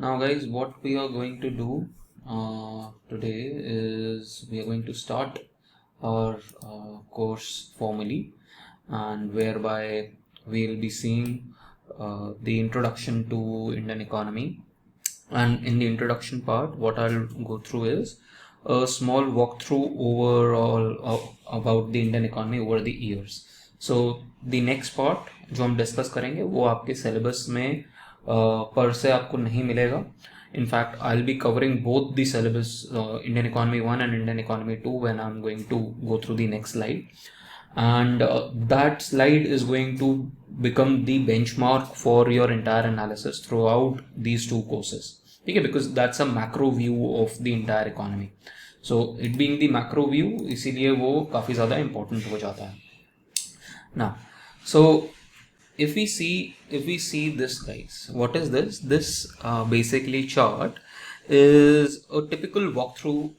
Now guys, what we are going to do today is we are going to start our course formally, and whereby we'll be seeing the introduction to Indian economy. And in the introduction part, what I'll go through is a small walkthrough overall about the Indian economy over the years. So the next part जो हम discuss करेंगे वो आपके syllabus में पर से आपको नहीं मिलेगा. In fact I will be covering both the syllabus Indian economy 1 and Indian economy 2 when I'm going to go through the next slide. And that slide is going to become the benchmark for your entire analysis throughout these two courses. Okay, because that's a macro view of the entire economy. So it being the macro view, इसीलिए वो काफ़ी ज़्यादा important हो जाता है. Now, so if we see this, guys, what is this? This basically chart is a typical walkthrough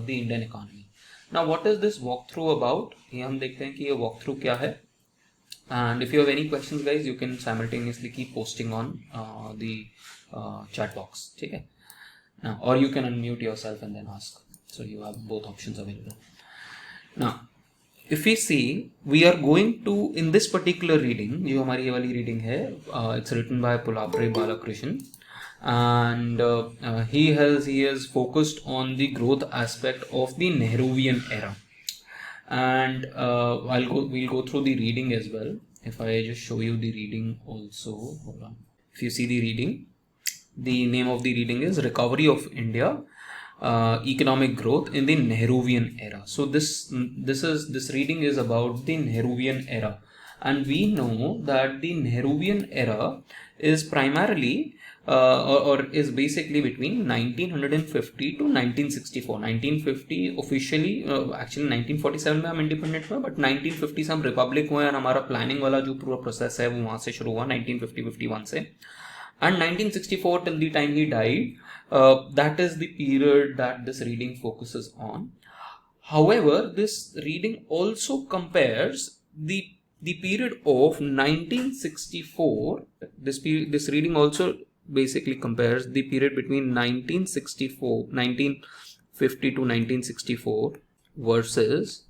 the Indian economy. Now, what is this walkthrough about? ये हम देखते हैं कि ये walkthrough क्या है. And if you have any questions, guys, you can simultaneously keep posting on the chat box. ठीक है? Now, or you can unmute yourself and then ask. So you have both options available. Now, if we see, we are going to, in this particular reading, जो हमारी ये वाली reading है, it's written by Pulapre Balakrishnan, and he has focused on the growth aspect of the Nehruvian era. And we'll go through the reading as well. If I just show you the reading also, hold on. If you see the reading, the name of the reading is Recovery of India, Economic Growth in the Nehruvian Era. So this reading is about the Nehruvian era, and we know that the Nehruvian era is primarily or is basically between 1950 to 1964. 1950 officially, actually 1947 में हम independent हुए, but 1950 से हम Republic हुए, और हमारा planning वाला जो पूरा प्रोसेस है वो वहाँ से शुरू हुआ 1950-51 से. And 1964 till the time he died, that is the period that this reading focuses on. However, this reading also compares the period of 1964. This reading also basically compares the period between 1950 to 1964 versus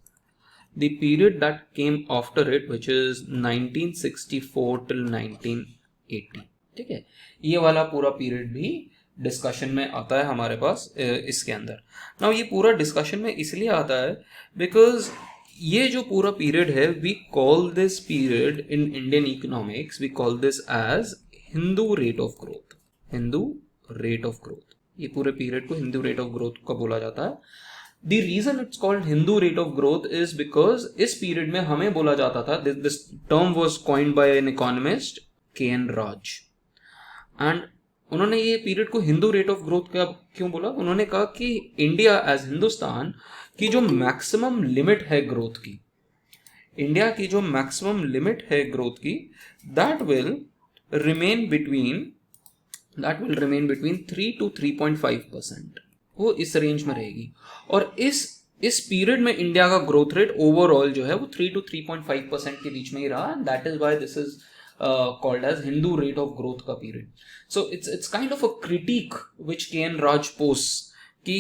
the period that came after it, which is 1964 till 1980. ठीक है, ये वाला पूरा period भी discussion में आता है हमारे पास इसके अंदर. नाउ ये पूरा डिस्कशन में इसलिए आता है बिकॉज ये जो पूरा पीरियड है, we call this period in Indian economics, we call this as Hindu rate of growth. Hindu rate of growth, ये पूरे पीरियड को हिंदू रेट ऑफ ग्रोथ का बोला जाता है. The reason it's called Hindu rate of growth is because इस period में हमें बोला जाता था, this term was coined by an economist, K.N. Raj. And उन्होंने ये पीरियड को हिंदू रेट ऑफ ग्रोथ का क्यों बोला? उन्होंने कहा कि इंडिया एज हिंदुस्तान की जो मैक्सिमम लिमिट है ग्रोथ की, इंडिया की जो मैक्सिमम लिमिट है ग्रोथ की, that will remain between 3 to 3.5%. वो इस रेंज में रहेगी. और इस पीरियड में इंडिया का ग्रोथ रेट ओवरऑल जो है वो 3 to 3.5% के बीच में ही रहा. That is why this is called as Hindu rate of growth का period. So it's kind of a critique which K.N. Raj posts कि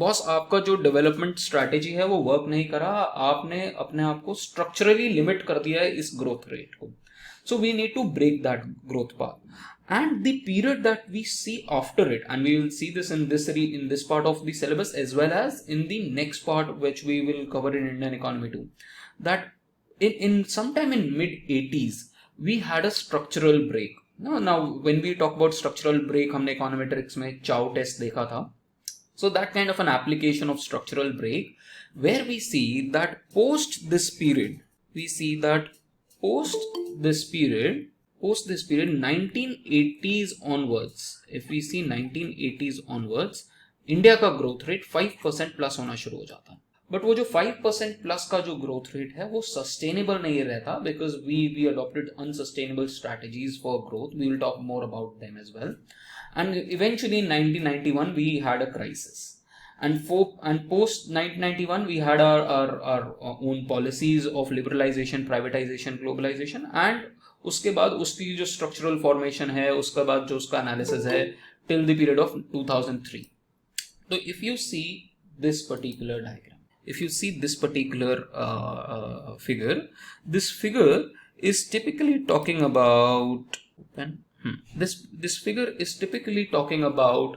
बॉस आपका जो डेवलपमेंट स्ट्रैटेजी है वो वर्क नहीं करा, आपने अपने आप को स्ट्रक्चरली लिमिट कर दिया है इस ग्रोथ रेट को. So we need to break that growth path. And the period that we see after it, and we will see this in this part of the syllabus as well as in the next part which we will cover in Indian economy too, that in sometime in mid 80s we had a structural break. Now when we talk about structural break, हमने econometrics में Chow test देखा था. So that kind of an application of structural break, where we see that post this period 1980s onwards, if we see 1980s onwards, India का growth rate 5% plus होना शुरू हो जाता है. बट वो जो 5% प्लस का जो ग्रोथ रेट है वो सस्टेनेबल नहीं रहता, because we adopted unsustainable strategies for growth. We will talk more about them as well. And eventually in 1991 we had a crisis, and post 1991 we had our own policies of liberalization, privatization, globalization, and उसके बाद उसकी जो structural formation है, उसके बाद जो उसका analysis है till the period of 2003. So if you see this particular diagram, if you see this particular figure, this figure is typically talking about this figure is typically talking about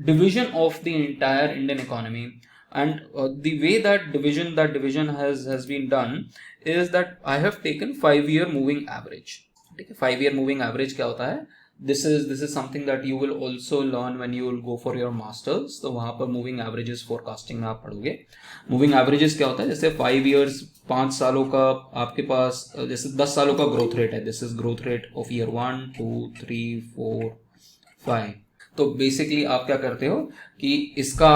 division of the entire Indian economy, and the way that division has been done is that I have taken 5-year moving average. ठीक है, 5-year moving average क्या होता है? This is something that you will also learn when you will go for your masters. तो वहाँ पर moving averages forecasting में आप पढ़ोगे. Moving averages क्या होता है? जैसे 5 years 5 सालों का आपके पास, जैसे 10 सालों का growth rate है. This is growth rate of year 1, 2, 3, 4, 5. तो बेसिकली आप क्या करते हो कि इनका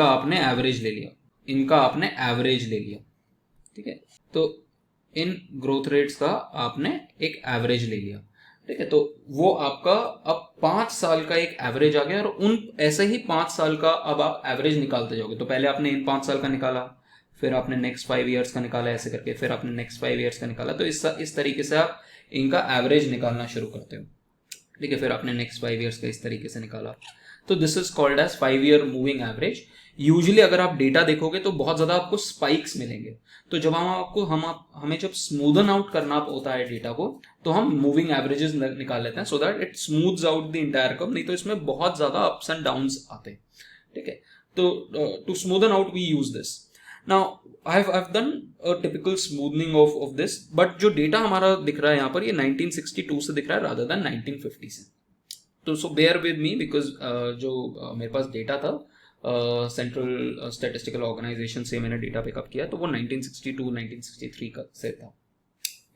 आपने एवरेज ले लिया, इनका आपने एवरेज ले लिया. ठीक है, तो इन ग्रोथ रेट्स का आपने एक एवरेज ले लिया. ठीक है, तो वो आपका अब 5 साल का एक एवरेज आ गया, और उन ऐसे ही 5 साल का अब आप एवरेज निकालते जाओगे. तो पहले आपने इन 5 साल का निकाला, फिर आपने नेक्स्ट 5 ईयर्स का निकाला, ऐसे करके फिर आपने नेक्स्ट 5 ईयर्स का निकाला. तो इस तरीके से आप इनका एवरेज निकालना शुरू करते हो. ठीक है, फिर आपने नेक्स्ट 5 ईयर्स का इस तरीके से निकाला. तो this is called as 5-year moving average. Usually अगर आप डेटा देखोगे तो बहुत ज्यादा आपको स्पाइक्स मिलेंगे. तो जब हमें जब स्मूदन आउट करना होता है डेटा को, तो हम मूविंग एवरेजेस निकाल लेते हैं, so that it smooths out the entire curve. नहीं तो इसमें बहुत ज्यादा अप्स एंड डाउन्स आते हैं. ठीक है, तो to smoothen out we use this. Now I have done a typical smoothening of this, but जो डेटा हमारा दिख रहा है यहाँ पर, ये 1962 से दिख रहा है रादर देन 1950 से. तो सो बेयर विद मी, बिकॉज जो मेरे पास डेटा था सेंट्रल स्टैटिस्टिकल ऑर्गेनाइजेशन से मैंने डेटा पिकअप किया, तो वो 1962-1963 का से था.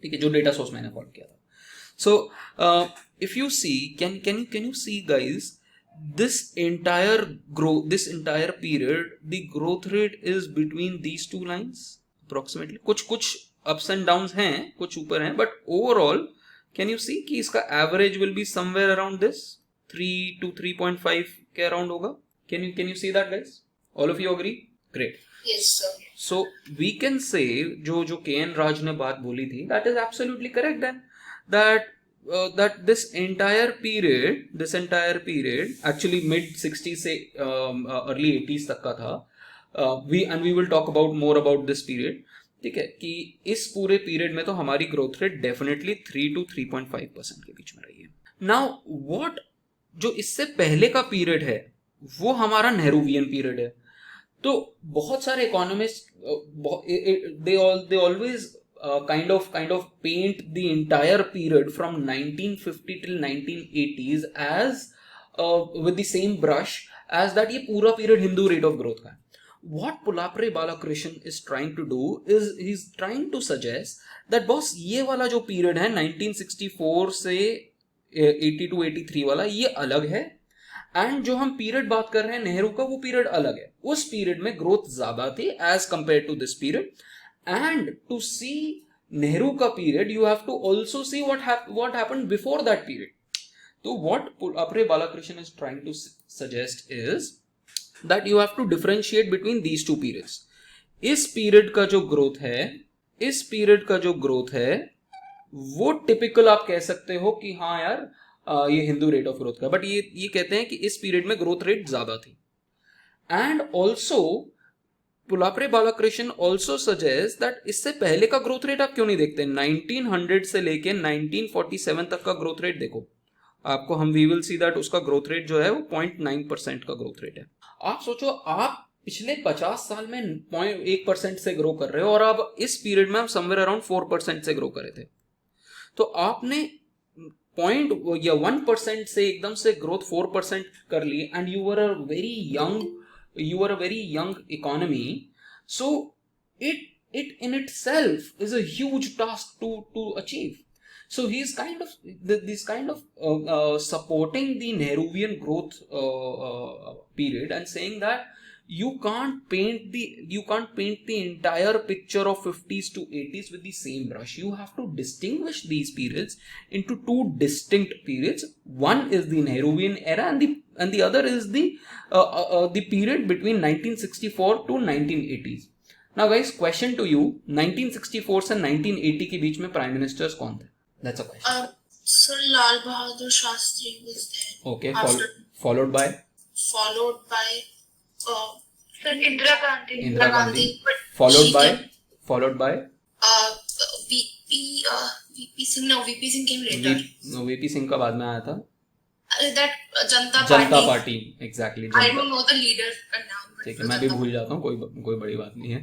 ठीक है, जो डेटा सोर्स मैंने फॉलो किया था. So if you see, can you see guys, this entire period the growth rate is between these two lines approximately. कुछ ups and downs हैं, कुछ ऊपर हैं, but overall can you see कि इसका average will be somewhere around this 3 to 3.5 के around होगा. Can you see that guys? All of you agree? Great. Yes sir. So we can say जो KN Raj ने बात बोली थी, that is absolutely correct then, that this entire period actually mid 60s से early 80s तक का था. We will talk about more about this period. ठीक है, कि इस पूरे पीरियड में तो हमारी ग्रोथ रेट डेफिनेटली 3 to 3.5% के बीच में रही है. नाउ व्हाट जो इससे पहले का पीरियड है वो हमारा नेहरूवियन पीरियड है. तो बहुत सारे economist they always kind of paint the entire period from 1950 till 1980s as with the same brush as that ये पूरा period Hindu rate of growth का है. What Pulapre Balakrishnan is trying to do is he's trying to suggest that boss ये वाला जो पीरियड है 1964 से 82-83 वाला, ये अलग है, एंड जो हम पीरियड बात कर रहे हैं नेहरू का, वो पीरियड अलग है. उस पीरियड में ग्रोथ ज्यादा थी as compare to this period. And to see Nehru ka period, you have to also see what happened before that period. So what Pulapre Balakrishnan is trying to suggest is that you have to differentiate between these two periods. इस period का जो growth है वो typical आप कह सकते हो कि हाँ यार ये हिंदू रेट ऑफ ग्रोथ का, बट ये कहते हैं कि इस पीरियड में ग्रोथ रेट ज्यादा थी. And also Pulapre Balakrishnan also suggest that इससे पहले का ग्रोथ रेट आप क्यों नहीं देखते. 1900 से लेके 1947 तक का ग्रोथ रेट देखो आपको, हम वी विल सी दैट उसका ग्रोथ रेट जो है वो 0.9% का ग्रोथ रेट है. आप सोचो, आप पिछले 50 साल में 0.1% से ग्रो कर रहे हो, और अब इस पीरियड में आप समवेयर अराउंड 4% से ग्रो करे थे. तो आपने 1% से एकदम से ग्रोथ 4% कर ली, and you were a very young economy. So it in itself is a huge task to achieve. So he's kind of supporting the Nehruvian growth period and saying that you can't paint the entire picture of 50s to 80s with the same brush. You have to distinguish these periods into two distinct periods. One is the Nehruvian era, and the other is the period between 1964 to 1980s. Now guys, question to you, 1964 से 1980 के बीच में prime ministers कौन थे? That's a question. So Lal Bahadur Shastri was there. Okay, After followed by Indira Gandhi. Indira Gandhi. But Followed she by came, VP Singh. No, VP Singh came later. VP Singh का बाद में आया था. That Janata Janata Party. Party, exactly. I don't know the leader now. ठीक है, मैं भी भूल जाता हूँ, कोई बड़ी बात नहीं है,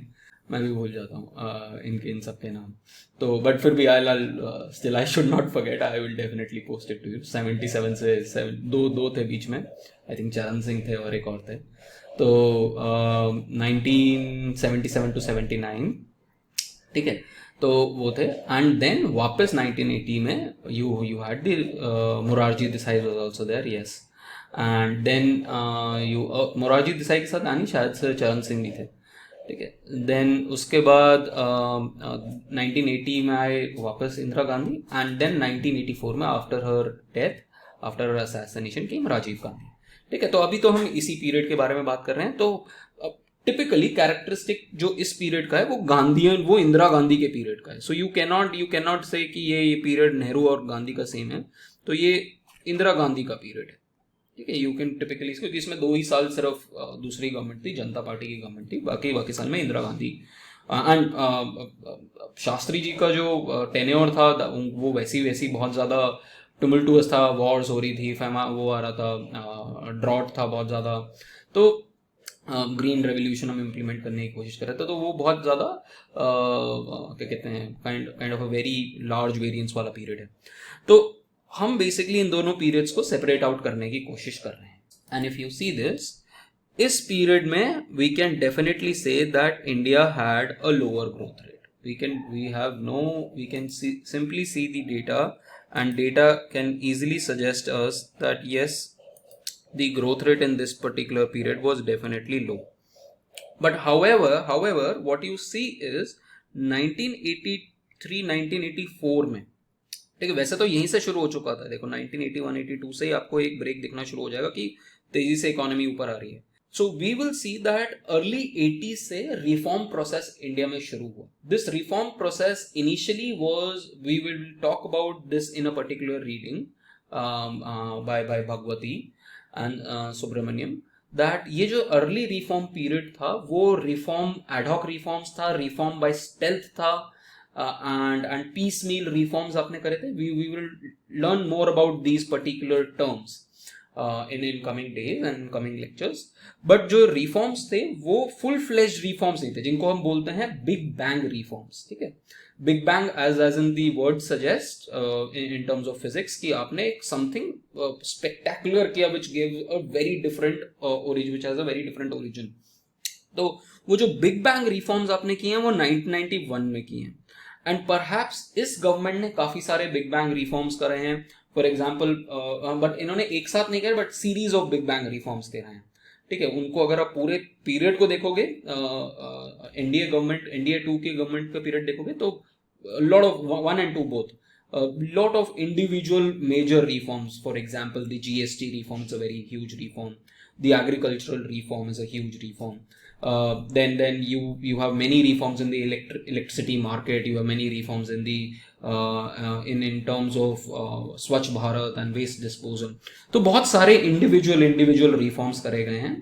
मैं भी भूल जाता हूँ इन सब के नाम. तो बट फिर भी still I should not forget, I will definitely post it to you. 77 से दो थे बीच में, आई थिंक चरण सिंह थे और एक और थे. तो 1977 to 79, ठीक है, तो वो थे. एंड देन वापस 1980 में you had the Morarji Desai was also there, yes. And then Morarji Desai के साथ आनी शायद से चरण सिंह भी थे, ठीक है. देन उसके बाद 1980 में आए वापस इंदिरा गांधी. एंड देन 1984 में after her death, after her assassination came Rajiv Gandhi, ठीक है. तो अभी तो हम इसी पीरियड के बारे में बात कर रहे हैं. तो टिपिकली कैरेक्टरिस्टिक जो इस पीरियड का है वो गांधीयन, वो इंदिरा गांधी के पीरियड का है. सो यू कैन नॉट से कि ये पीरियड नेहरू और गांधी का सेम है. तो ये इंदिरा गांधी का पीरियड है, ठीक है. यू कैन टिपिकली, क्योंकि इसमें 2 ही साल सिर्फ दूसरी गवर्नमेंट थी, जनता पार्टी की गवर्नमेंट थी, बाकी साल में इंदिरा गांधी. एंड शास्त्री जी का जो टेन्योर था वो वैसी बहुत ज़्यादा टुमल्टुअस था. वॉर्स हो रही थी, वो आ रहा था, ड्रॉट था बहुत ज़्यादा. तो ग्रीन रेवोल्यूशन हम इम्प्लीमेंट करने की कोशिश कर रहे थे. तो वो बहुत ज़्यादा क्या कहते हैं, kind of a very large variance वाला पीरियड है. तो हम बेसिकली इन दोनों पीरियड्स को सेपरेट आउट करने की कोशिश कर रहे हैं. And if you see this, इस पीरियड में we can definitely say that India had a lower growth rate. we can simply see the data, and data can easily suggest us that yes, the growth rate in this particular period was definitely low. But however what you see is 1983 1984 में, ठीक है, वैसे तो यहीं से शुरू हो चुका था. देखो 1981-82 से ही आपको एक ब्रेक दिखना शुरू हो जाएगा कि तेजी से इकोनॉमी ऊपर आ रही है. So we will see that early 80s से रिफॉर्म प्रोसेस इंडिया में शुरू हुआ. This reform process initially was, we will talk about this in a particular reading by Bhagwati and Subramanian, that ये जो अर्ली रिफॉर्म पीरियड था वो रिफॉर्म एडहॉक रिफॉर्म्स था, रिफॉर्म बाय स्टेल्थ था, and piecemeal reforms आपने करे थे. we will learn more about these particular terms in coming days and coming lectures. but जो reforms थे वो full fledged reforms नहीं थे, जिनको हम बोलते हैं big bang reforms, ठीक है. big bang as in the word suggests in terms of physics कि आपने एक something spectacular किया which gave a very different origin, which has a very different origin. तो वो जो बिग बैंग रिफॉर्म्स आपने किए हैं वो 1991 में किए हैं. एंड परहैप्स इस गवर्नमेंट ने काफी सारे बिग बैंग रिफॉर्म्स करे हैं. फॉर एग्जांपल, बट इन्होंने एक साथ नहीं करे, but series of big bang reforms दे रहे हैं, ठीक है. उनको अगर आप पूरे पीरियड को देखोगे, एनडीए 2 के गवर्नमेंट का पीरियड देखोगे, तो lot of 1 and 2 both, lot of individual major reforms. For example, the GST reform is a very huge reform. The agricultural reform is a huge reform. Then you have many reforms in the electricity market. You have many reforms in the in terms of Swachh Bharat and waste disposal. तो बहुत सारे individual reforms करे गए हैं,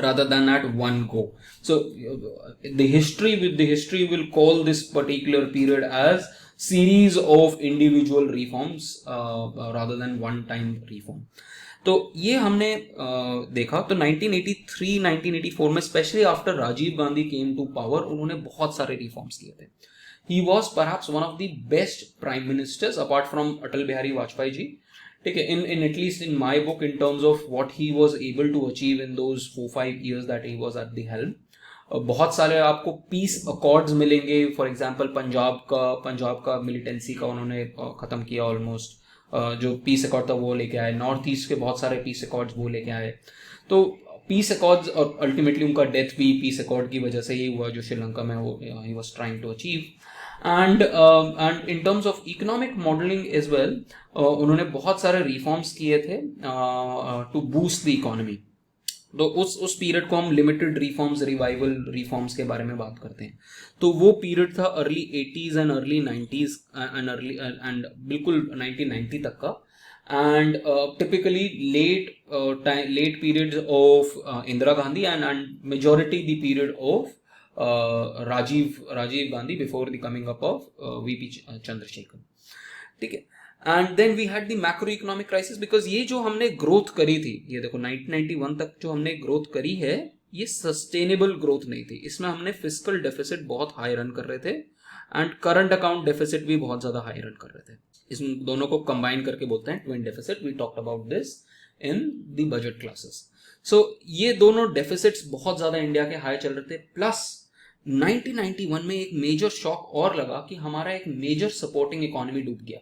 rather than at one go. So the history will call this particular period as series of individual reforms rather than one time reform. तो ये हमने देखा. तो 1983-1984 में, specially after Rajiv Gandhi came to power, उन्होंने बहुत सारे रिफॉर्म्स किए थे. He was perhaps one of the best prime ministers apart from Atal Bihari Vajpayee ji, ठीक है. In at least in my book, in terms of what he was able to achieve in those 4-5 years that he was at the helm. बहुत सारे आपको peace accords मिलेंगे. For example Punjab का militancy का उन्होंने ख़त्म किया ऑलमोस्ट. जो पीस अकॉर्ड था वो लेके आए. नॉर्थ ईस्ट के बहुत सारे पीस अकॉर्ड्स वो लेके आए. तो पीस अकॉर्ड्स, और अल्टीमेटली उनका डेथ भी पीस अकॉर्ड की वजह से ही हुआ जो श्रीलंका में वो ही was trying to achieve. And in terms of economic modelling as well, उन्होंने बहुत सारे रिफॉर्म्स किए थे टू बूस्ट द इकोनॉमी. तो उस पीरियड को हम लिमिटेड रिफॉर्म्स, रिवाइवल रिफॉर्म्स के बारे में बात करते हैं. तो वो पीरियड था early 80s and early 90s and बिल्कुल 1990 तक का. And typically late periods of Indira Gandhi and majority the period of Rajiv Gandhi before the coming up of VP Chandrasekhar. ठीक है. And then we had the macro economic crisis, because ये जो हमने growth करी थी, ये देखो 1991 तक जो हमने ग्रोथ करी है, ये सस्टेनेबल ग्रोथ नहीं थी. इसमें हमने फिस्कल डेफिसिट बहुत हाई रन कर रहे थे एंड करंट अकाउंट डेफिसिट भी बहुत ज्यादा हाई रन कर रहे थे. इस दोनों को कंबाइन करके बोलते हैं twin deficit. We talked about this in the budget classes. So ये दोनों डेफिसिट्स बहुत ज्यादा इंडिया के हाई चल रहे थे. प्लस 1991 में एक मेजर शॉक और लगा कि हमारा एक मेजर सपोर्टिंग इकोनॉमी डूब गया.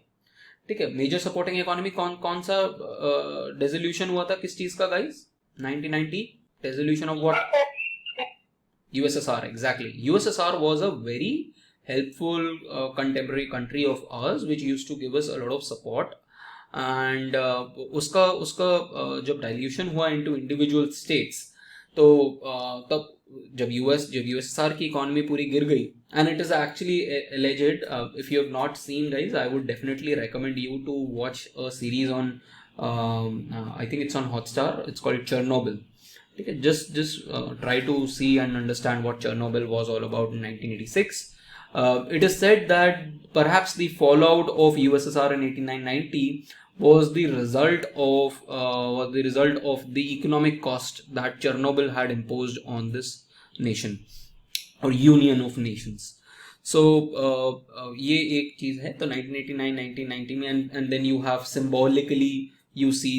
ठीक है. मेजर सपोर्टिंग इकोनॉमी कौन सा डिसोल्यूशन हुआ था किस चीज का guys? 1990 dissolution of what? USSR. Exactly. USSR was a very helpful contemporary country of ours which used to give us a lot of support. And उसका जब dilution हुआ into individual states, तो तब जब USSR की इकोनॉमी पूरी गिर गई, and it is actually alleged, if you have not seen guys, I would definitely recommend you to watch a series on I think it's on Hotstar. It's called Chernobyl. ठीक है. Just try to see and understand what Chernobyl was all about in 1986. It is said that perhaps the fallout of USSR in 1990 was the result of the economic cost that Chernobyl had imposed on this nation or union of nations. So ये एक चीज है. तो 1989 1990 में, and then you have symbolically you see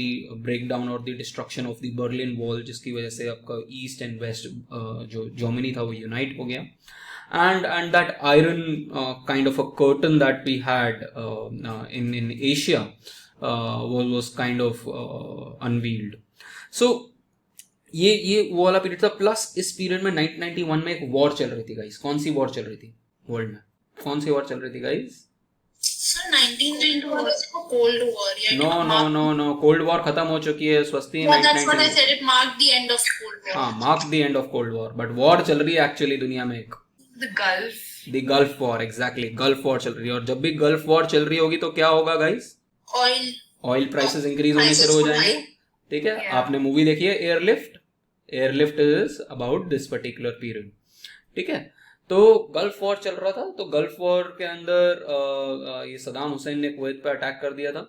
the breakdown or the destruction of the Berlin Wall, जिसकी वजह से आपका ईस्ट एंड वेस्ट जो जर्मनी था वो यूनाइट हो गया. And that iron kind of a curtain that we had in Asia was kind of unveiled. So ये वो वाला पीरियड था. प्लस इस पीरियड में 1991 में एक वॉर चल रही थी गाइस. कौन सी वॉर चल रही थी वर्ल्ड में? कौन सी वॉर चल रही थी guys? Sir, 1991 was a Cold War. Yeah, No. Cold war खत्म हो चुकी है. स्वस्ति. Yeah, that's what I said. It marked the end of Cold War. हाँ, marked the end of Cold War. But war चल रही है एक्चुअली दुनिया में एक. The Gulf. The Gulf War. Exactly. Gulf War चल रही है. और जब भी Gulf War चल रही होगी तो क्या होगा गाइस? ऑयल प्राइसेस इंक्रीज होने शुरू हो जाएंगे. ठीक है. आपने मूवी देखी है airlift? Airlift is about this particular period. ठीक है. तो गल्फ वॉर चल रहा था. तो गल्फ वॉर के अंदर ये सदाम हुसैन ने कुवैत पे अटैक कर दिया था.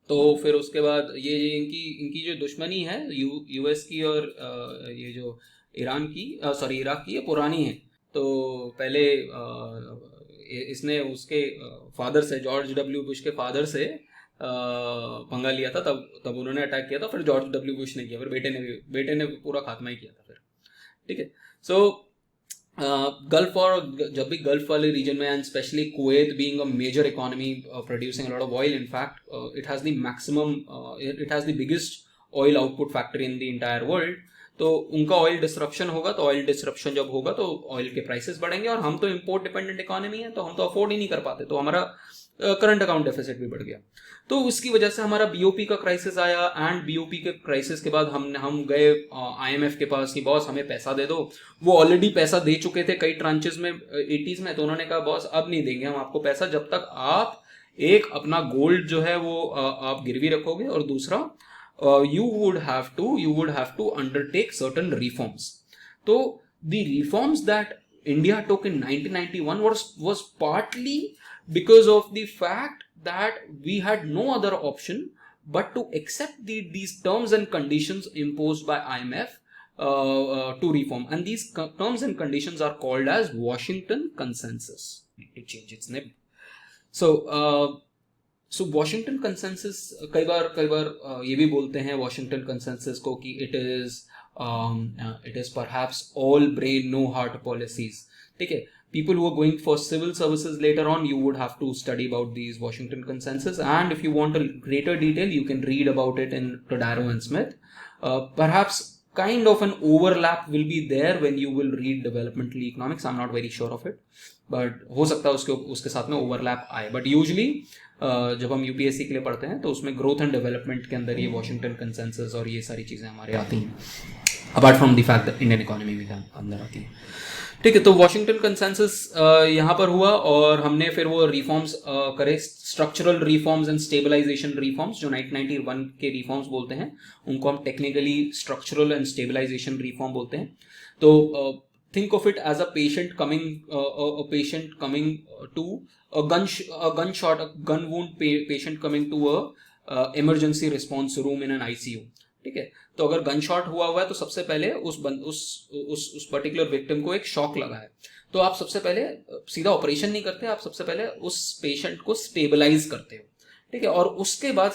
तो फिर उसके बाद ये इनकी जो दुश्मनी है यूएस की और ये जो इराक की, ये पुरानी है. तो पहले इसने उसके फादर से, जॉर्ज डब्ल्यू बुश के फादर से पंगा लिया था. तब उन्होंने अटैक किया था. फिर जॉर्ज डब्ल्यू बुश ने किया. फिर बेटे ने पूरा खात्मा ही किया था फिर. ठीक है. सो गल्फ वॉर, जब भी गल्फ वाले रीजन में, and specially Kuwait being a major economy producing a lot of oil, in fact it has the biggest oil output factory in the entire world. तो उनका ऑयल डिसरप्शन होगा. तो ऑयल डिसरप्शन जब होगा तो ऑयल के प्राइसेस बढ़ेंगे. और हम तो इंपोर्ट डिपेंडेंट इकोनॉमी है, तो हम तो अफोर्ड ही नहीं कर पाते. तो हमारा करंट अकाउंट डेफिसिट भी बढ़ गया. तो उसकी वजह से हमारा बीओपी का क्राइसिस आया. एंड बीओपी के क्राइसिस के बाद हम गए आईएमएफ के पास कि बॉस हमें पैसा दे दो. वो ऑलरेडी पैसा दे चुके थे कई ट्रांचेस में 80s में. तो उन्होंने कहा बॉस अब नहीं देंगे हम आपको पैसा जब तक आप एक अपना गोल्ड जो है वो आप गिरवी रखोगे, और दूसरा you would have to undertake certain reforms. So the reforms that India took in 1991 was partly because of the fact that we had no other option but to accept these terms and conditions imposed by IMF to reform. And these terms and conditions are called as Washington Consensus. To change its name. So Washington consensus, कई बार ये भी बोलते हैं Washington consensus को कि it is perhaps all brain no heart policies. ठीक है. people who are going for civil services later on, you would have to study about these Washington consensus, and if you want a greater detail you can read about it in Todaro and Smith. Perhaps kind of an overlap will be there when you will read developmental economics. I'm not very sure of it, but हो सकता है उसके साथ में overlap आए. But usually जब हम UPSC के लिए पढ़ते हैं तो उसमें ग्रोथ एंड डेवलपमेंट के अंदर ये वॉशिंगटन कंसेंसस और ये सारी चीज़ें हमारे आती हैं, apart from the fact that Indian economy में अंदर आती है। ठीक है, तो वॉशिंगटन कंसेंसस यहाँ पर हुआ और हमने फिर वो रिफॉर्म्स करे, structural reforms and stabilisation reforms, जो 1991 के रिफॉर्म्स बोलते हैं उनको हम technically structural and stabilisation reform बोलते हैं। तो think of it as a patient coming to a gun wound patient coming to a emergency response room in an ICU। ठीक है, तो अगर गन शॉट हुआ है तो सबसे पहले उस पर्टिकुलर विक्टिम को एक शॉक लगा है, तो आप सबसे पहले सीधा ऑपरेशन नहीं करते, आप सबसे पहले उस पेशेंट को स्टेबलाइज करते हो। ठीक है, और उसके बाद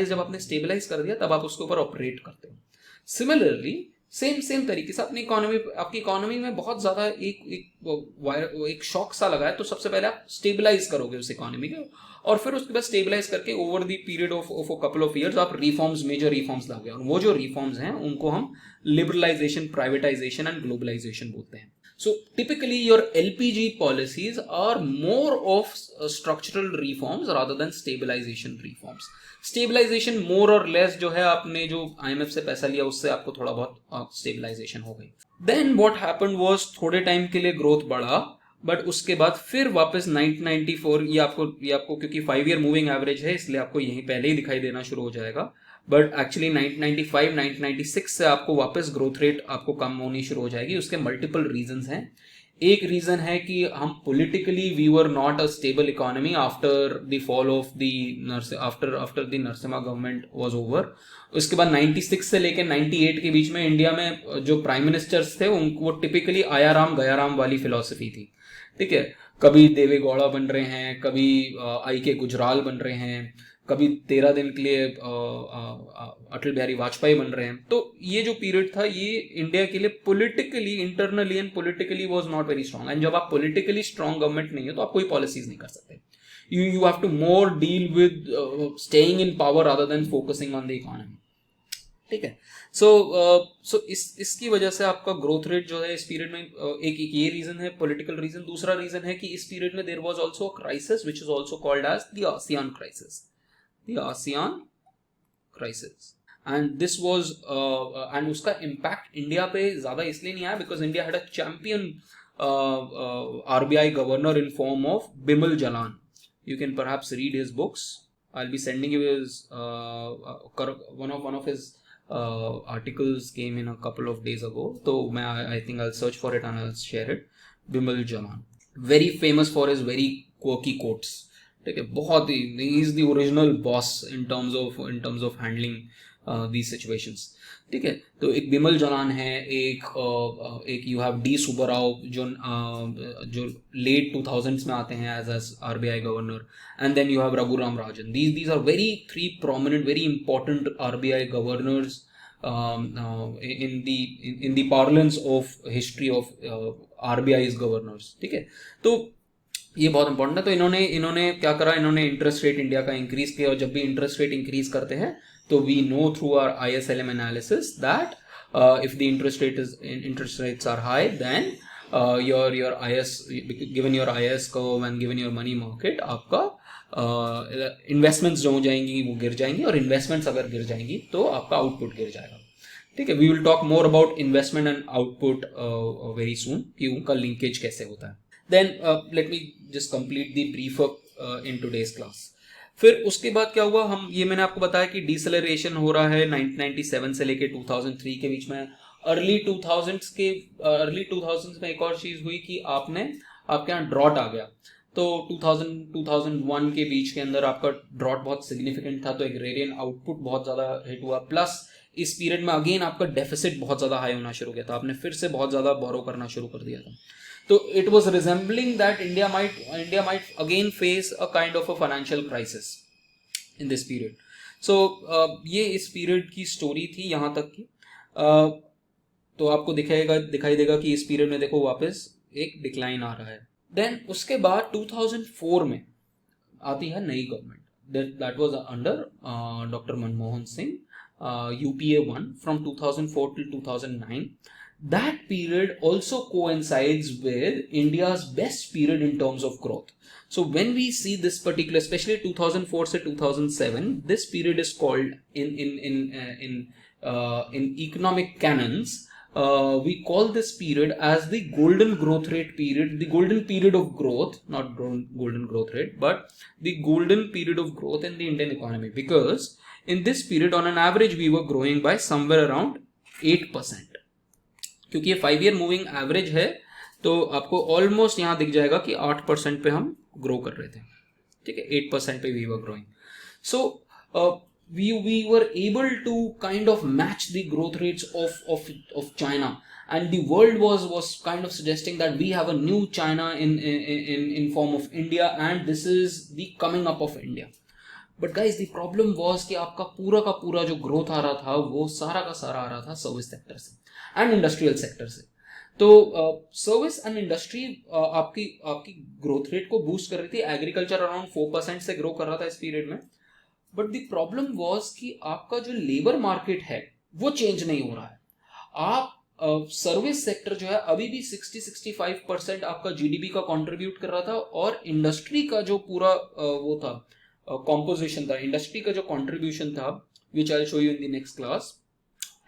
जब आपने स्टेबलाइज कर दिया तब आप उसके ऊपर ऑपरेट करते हो। सिमिलरली सेम तरीके से आपकी इकोनॉमी में बहुत ज्यादा एक शॉक सा लगा है, तो सबसे पहले आप स्टेबलाइज करोगे उस इकोनॉमी को, और फिर उसके बाद स्टेबलाइज करके over the period of a couple of years आप मेजर रिफॉर्म्स लाओगे, और वो जो रिफॉर्म्स हैं उनको हम लिबरलाइजेशन, प्राइवेटाइजेशन एंड ग्लोबलाइजेशन बोलते हैं। So typically your LPG policies are more of structural reforms rather than stabilization reforms. Stabilization more or less जो है आपने जो IMF से पैसा लिया उससे आपको थोड़ा बहुत stabilization हो गई। Then what happened was थोड़े टाइम के लिए ग्रोथ बढ़ा, बट उसके बाद फिर वापस 1994, ये आपको क्योंकि 5 ईयर मूविंग एवरेज है इसलिए आपको यहीं पहले ही दिखाई देना शुरू हो जाएगा, बट एक्चुअली 1995 1996 से आपको वापस ग्रोथ रेट आपको कम होनी शुरू हो जाएगी। उसके मल्टीपल रीजंस हैं। एक रीजन है कि हम politically we were not a stable economy after the fall of the after the Narasimha government was over. उसके बाद 96 से लेकर 98 के बीच में इंडिया में जो प्राइम मिनिस्टर्स थे वो टिपिकली आयाराम गयाराम वाली फिलॉसफी थी। ठीक है, कभी देवे गौड़ा बन रहे हैं, कभी आई के गुजराल बन रहे हैं, कभी 13 दिन के लिए अटल बिहारी वाजपेयी बन रहे हैं। तो ये जो पीरियड था ये इंडिया के लिए politically, internally and politically was not very strong, and जब आप पॉलिटिकली स्ट्रांग गवर्नमेंट नहीं हो तो आप कोई पॉलिसीज नहीं कर सकते। You have to more deal with staying in power rather than focusing on the economy. ठीक है, सो इसकी वजह से आपका ग्रोथ रेट जो है इस पीरियड में एक ये रीजन है, पॉलिटिकल रीजन। दूसरा रीजन है कि इस पीरियड में there was also a crisis which is also called as the ASEAN crisis, the ASEAN crisis, and this was and उसका impact इंडिया पे ज़्यादा इसलिए नहीं आया because India had a champion RBI governor in form of Bimal Jalan. You can perhaps read his books. I'll be sending you his one of his articles came in a couple of days ago. So I think I'll search for it and I'll share it. Bimal Jalan, very famous for his very quirky quotes. ठीक है, बहुत ही he is the original boss in terms of handling these situations. ठीक है, तो एक बिमल जलान है, एक यू हैव डी सुब्बाराव जो लेट 2000s में आते हैं as RBI governor, and then you have Raghuram Rajan. These are very 3 prominent, very important RBI governors in the parlance of history of RBI's governors। ठीक है, तो ये बहुत इंपॉर्टेंट है। तो इन्होंने क्या करा, इन्होंने इंटरेस्ट रेट इंडिया का इंक्रीज किया, और जब भी इंटरेस्ट रेट इंक्रीज करते हैं तो we know through our ISLM analysis that if the interest rates are high then your IS, given your IS curve and given your money market, आपका investments जो हो जाएंगी वो गिर जाएंगी, और इन्वेस्टमेंट्स अगर गिर जाएंगी तो आपका आउटपुट गिर जाएगा। ठीक है, we will talk more about investment and output very soon कि उनका लिंकेज कैसे होता है। Then let me just complete the brief in today's class. फिर उसके बाद क्या हुआ, ये मैंने आपको बताया कि डिसेलरेशन हो रहा है 1997 से लेके 2003 के बीच में। अर्ली 2000s में एक और चीज हुई कि आपके यहाँ ड्रॉट आ गया। तो 2001 के बीच के अंदर आपका ड्रॉट बहुत सिग्निफिकेंट था, तो एग्रेरियन आउटपुट बहुत ज्यादा हिट हुआ, प्लस इस पीरियड में अगेन आपका डेफिसिट बहुत ज्यादा हाई होना शुरू किया था, आपने फिर से बहुत ज्यादा बोरो करना शुरू कर दिया था। तो it was resembling that India might again face a kind of a financial crisis in this period. So ये इस पीरियड की स्टोरी थी यहाँ तक की। तो आपको दिखाई देगा कि इस पीरियड में देखो वापस एक डिक्लाइन आ रहा है। देन उसके बाद 2004 में आती है नई government, that was under doctor Manmohan Singh, UPA 1 from 2004 till 2009. that period also coincides with India's best period in terms of growth. So when we see this particular, especially 2004 to 2007, this period is called in economic canons. We call this period as the golden growth rate period, the golden period of growth, not golden growth rate, but the golden period of growth in the Indian economy, because in this period on an average we were growing by somewhere around 8%. क्योंकि ये 5 year moving average है, तो आपको almost यहाँ दिख जाएगा कि 8% पे हम ग्रो कर रहे थे, ठीक है, 8% पे we were growing. So we were able to kind of match the growth rates of China, and the world was kind of suggesting that we have a new China in form of India, and this is the coming up of India. But guys, the problem was कि आपका पूरा का पूरा जो growth आ रहा था वो सारा का सारा आ रहा था सर्विस सेक्टर से एंड इंडस्ट्रियल सेक्टर से. तो सर्विस एंड इंडस्ट्री आपकी ग्रोथ रेट को बूस्ट कर रही थी. एग्रीकल्चर अराउंड 4% से ग्रो कर रहा था इस पीरियड में. बट द प्रॉब्लम वाज कि आपका जो लेबर मार्केट है वो चेंज नहीं हो रहा है. आप सर्विस सेक्टर जो है अभी भी 60-65% आपका जीडीपी का कंट्रीब्यूट कर रहा था, और इंडस्ट्री का जो पूरा वो था कॉम्पोजिशन था, इंडस्ट्री का जो कंट्रीब्यूशन था, which I show you in the next class,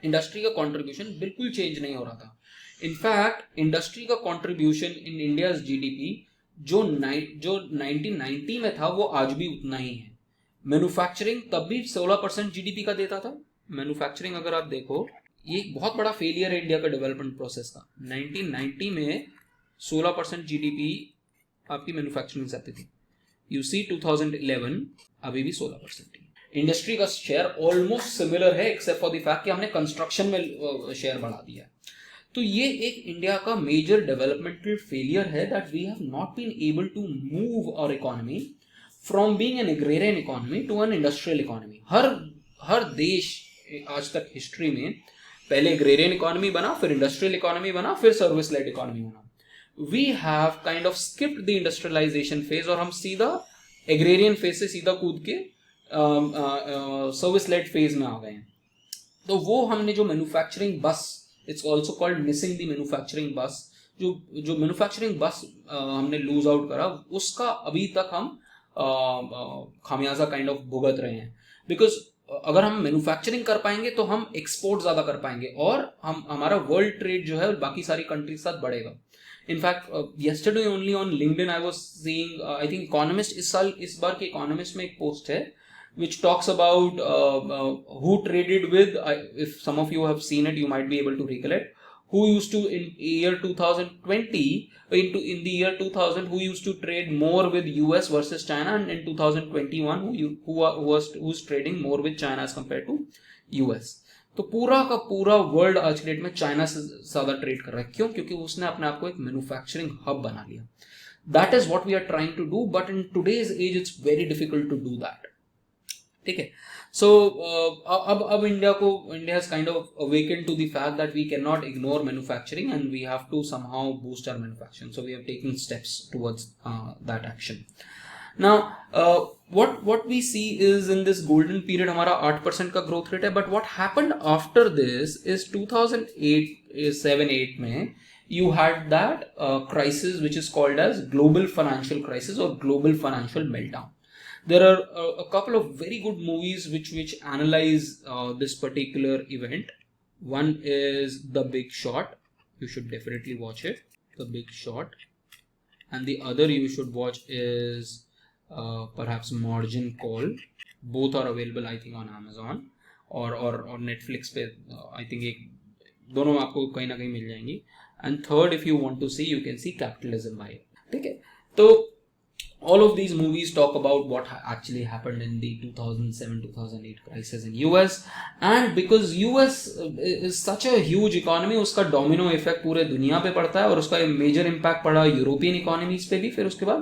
industry का कंट्रीब्यूशन बिल्कुल चेंज नहीं हो रहा था. इनफैक्ट इंडस्ट्री का कंट्रीब्यूशन इन इंडिया जीडीपी जो 1990 में था वो आज भी उतना ही है. मैन्युफैक्चरिंग तब भी 16% जीडीपी का देता था. मैन्युफैक्चरिंग अगर आप देखो, ये एक बहुत बड़ा फेलियर है इंडिया का डेवलपमेंट प्रोसेस का. 1990 में 16% जीडीपी आपकी मैन्युफैक्चरिंग से आती थी. यू सी 2011 अभी भी 16% है. इंडस्ट्री का शेयर ऑलमोस्ट सिमिलर है, एक्सेप्ट फॉर द फैक्ट कि हमने कंस्ट्रक्शन में शेयर बढ़ा दिया है. तो ये एक इंडिया का मेजर डेवलपमेंटल फेलियर है, that we have not been able to move our economy from being an agrarian economy to an industrial economy. हर देश आज तक हिस्ट्री में पहले एग्रेरियन इकोनॉमी बना, फिर इंडस्ट्रियल इकोनॉमी बना, फिर सर्विस लेड इकोनॉमी बना. We have kind of skipped the industrialisation phase, और हम सीधा एग्रेरियन फेज से सीधा कूद के सर्विस लेड फेज में आ गए हैं. तो वो हमने जो मैन्युफैक्चरिंग बस, it's also called missing the manufacturing बस, जो मैन्युफैक्चरिंग बस हमने लूज आउट करा, उसका अभी तक हम खामियाजा काइंड ऑफ भुगत रहे हैं. बिकॉज अगर हम मैन्युफैक्चरिंग कर पाएंगे तो हम एक्सपोर्ट ज्यादा कर पाएंगे, और हमारा वर्ल्ड ट्रेड जो है बाकी सारी कंट्रीज साथ बढ़ेगा. In fact yesterday only on LinkedIn I was seeing, I think Economist इस बार के Economist में एक पोस्ट है which talks about who traded with, if some of you have seen it you might be able to recollect, who used to in year 2020 in the year 2000 who used to trade more with US versus China, and in 2021 who's trading more with China as compared to US. तो पूरा का पूरा world आज के date में China से ज्यादा trade कर रहा है. क्यों? क्योंकि उसने अपने आप को एक मैन्युफैक्चरिंग हब बना लिया. That is what we are trying to do, but in today's age it's very difficult to do that. ठीक है. सो अब India has kind of awaken to the fact that we can not ignore manufacturing and we have to somehow boost our manufacturing. So we are taking steps towards that action. Now, what we see is in this golden period हमारा 8% का growth rate है, but what happened after this is 2007-8 में you had that crisis which is called as global financial crisis or global financial meltdown. There are a couple of very good movies which analyze this particular event. One is The Big Short. You should definitely watch it, The Big Short. And the other you should watch is perhaps Margin Call. Both are available I think on Amazon or Netflix पे I think एक दोनों में आपको कहीं ना कहीं मिल जाएंगी. And third, if you want to see, you can see Capitalism by. ठीक है. तो all of these movies talk about what actually happened in the 2007-2008 crisis in US, and because US is such a huge economy, उसका domino effect पूरे दुनिया पे पड़ता है, और उसका major impact पड़ा यूरोपियन economies पे भी फिर उसके बाद,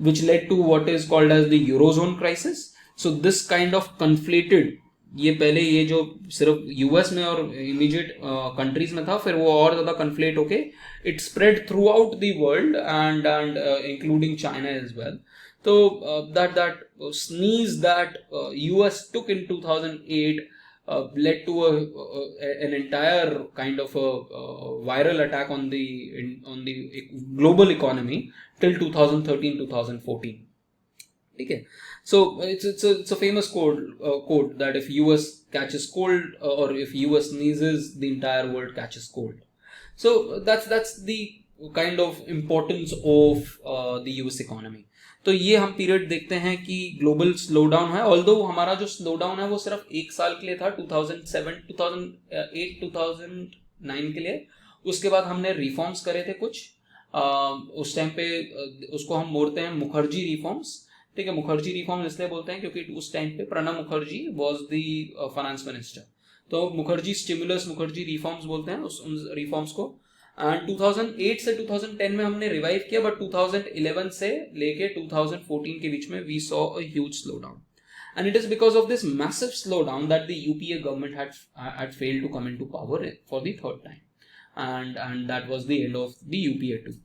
which led to what is called as the Eurozone crisis. So this kind of conflated, ये पहले ये जो सिर्फ यूएस में और इमीडिएट कंट्रीज में था, फिर वो और ज्यादा कन्फ्लेट होके it spread throughout the world and including China as well. तो that sneeze that US took in 2008 led to an entire kind of a viral attack on the global economy till 2013-2014. Okay, so it's a famous quote that if US catches cold or if US sneezes, the entire world catches cold. So that's the kind of importance of the US economy. तो ये हम period देखते हैं कि global slowdown है, although हमारा जो slowdown है वो सिर्फ एक साल के लिए था, 2007 2008 2009 के लिए. उसके बाद हमने रिफॉर्म्स करे थे कुछ, उस टाइम पे उसको हम बोलते हैं मुखर्जी रिफॉर्म्स. ठीक है, मुखर्जी रिफॉर्म इसलिए बोलते हैं क्योंकि उस टाइम पे Pranab Mukherjee was the finance minister. तो मुखर्जी स्टिमुलस, मुखर्जी रिफॉर्म्स बोलते हैं उन रिफॉर्म्स को. एंड 2008 से 2010 में हमने रिवाइव किया, बट 2011 से लेके 2014 के बीच में we saw a huge slowdown. And it is because of this massive slowdown that the UPA government had failed to come into power for the third time, and that was the end of the UPA too.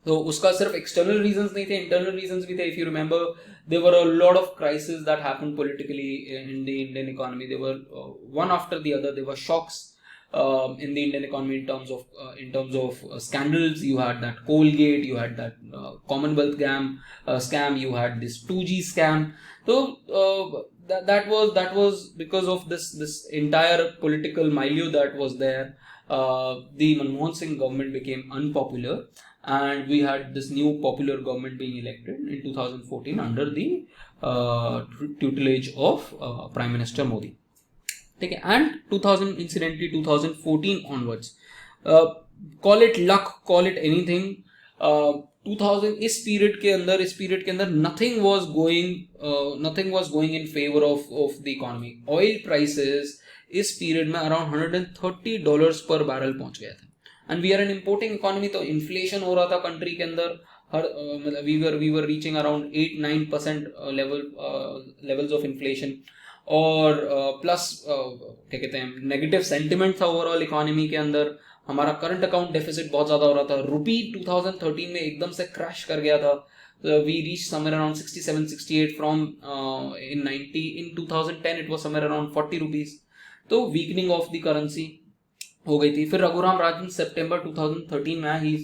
तो उसका सिर्फ external reasons नहीं थे, internal reasons भी थे. If you remember, there were a lot of crisis that happened politically in the Indian economy. There were one after the other, there were shocks in the Indian economy in terms of scandals. You had that Colgate, you had that Commonwealth scam, you had this 2G scam. So that was because of this entire political milieu that was there. The Manmohan Singh government became unpopular, and we had this new popular government being elected in 2014 under the tutelage of Prime Minister Modi. ठीक है, and 2014 onwards, call it luck, call it anything, 2000 इस period के अंदर nothing was going in favor of the economy. Oil prices इस period में around $130 पर barrel पहुंच गया था, and we are an importing economy. तो इन्फ्लेशन हो रहा था कंट्री के अंदर, here we were reaching around 8-9% levels of inflation. और प्लस क्या कहते हैं, नेगेटिव सेंटिमेंट था ओवरऑल इकोनॉमी के अंदर. हमारा करंट अकाउंट डेफिसिट बहुत ज़्यादा हो रहा था. रुपी 2013 में एकदम से क्रैश कर गया था. We reach somewhere around 67-68 from in 2010 it was somewhere around 40 rupees. तो वीकनिंग ऑफ द करेंसी हो गई थी. फिर रघुराम राजन सितंबर 2013 में ही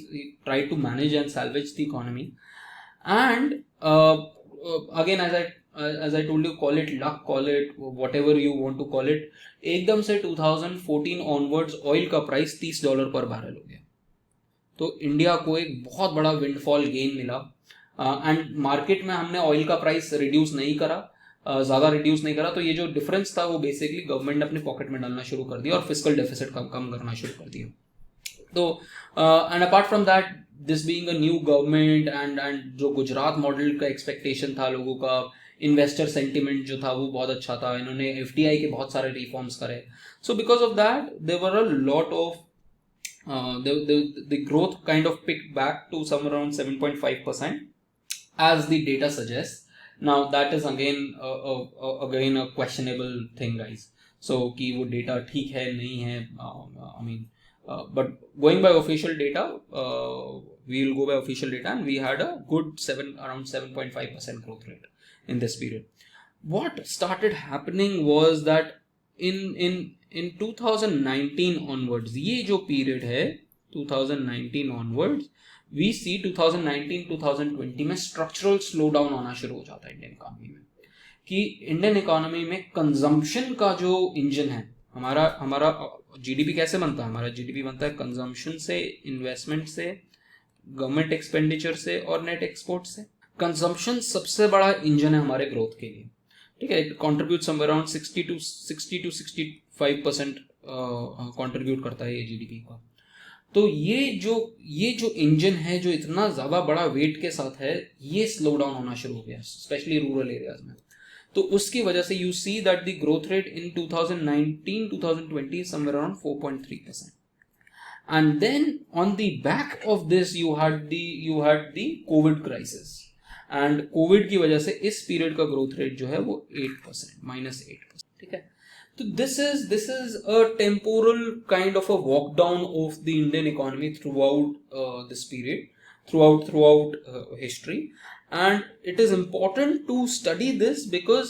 tried to manage and salvage the economy. And again as I told you, call it luck, call it whatever you want to call it, एकदम से 2014 onwards ऑयल का प्राइस $30 पर बैरल हो गया. तो इंडिया को एक बहुत बड़ा विंडफॉल गेन मिला. एंड मार्केट में हमने ऑयल का प्राइस रिड्यूस नहीं करा, ज़्यादा रिड्यूस नहीं करा. तो ये जो डिफरेंस था वो बेसिकली गवर्नमेंट ने अपने पॉकेट में डालना शुरू कर दिया और फिस्कल डेफिसिट कम करना शुरू कर दिया. तो and apart from that, this being a new government and जो गुजरात मॉडल का एक्सपेक्टेशन था लोगों का, इन्वेस्टर सेंटिमेंट जो था वो बहुत अच्छा था. इन्होंने FDI के बहुत सारे रिफॉर्म्स करे. So because of that there were a lot of the growth kind of picked back to somewhere around 7.5% as the data suggests. Now that is again a questionable thing, guys. So कि वो data ठीक है नहीं है, I mean, but going by official data, we will go by official data, and we had a good around 7.5% growth rate in this period. What started happening was that in 2019 onwards, ये जो period है 2019 onwards, we see 2019-2020 में structural slowdown होना शुरू हो जाता है Indian economy में. कि इंडियन इकोनॉमी में कंजम्पशन का जो इंजन है, हमारा GDP कैसे बनता है? हमारा GDP बनता है कंजम्पशन से, इन्वेस्टमेंट से, गवर्नमेंट एक्सपेंडिचर से और नेट एक्सपोर्ट से. कंजम्पशन सबसे बड़ा इंजन है हमारे ग्रोथ के लिए. ठीक है, it contribute somewhere around 60 to 65% contribute करता है ये GDP का. तो ये जो इंजन है जो इतना ज़्यादा बड़ा वेट के साथ है, ये स्लो डाउन होना शुरू हो गया, स्पेशली रूरल एरियाज में. तो उसकी वजह से you see that the growth rate in 2019-2020 somewhere around 4.3%. And then on the back of this you had the COVID crisis, and COVID की वजह से इस पीरियड का ग्रोथ रेट जो है वो 8%, -8%. ठीक है, तो this is a temporal kind of a walk down of the Indian economy throughout this period, throughout history. And it is important to study this because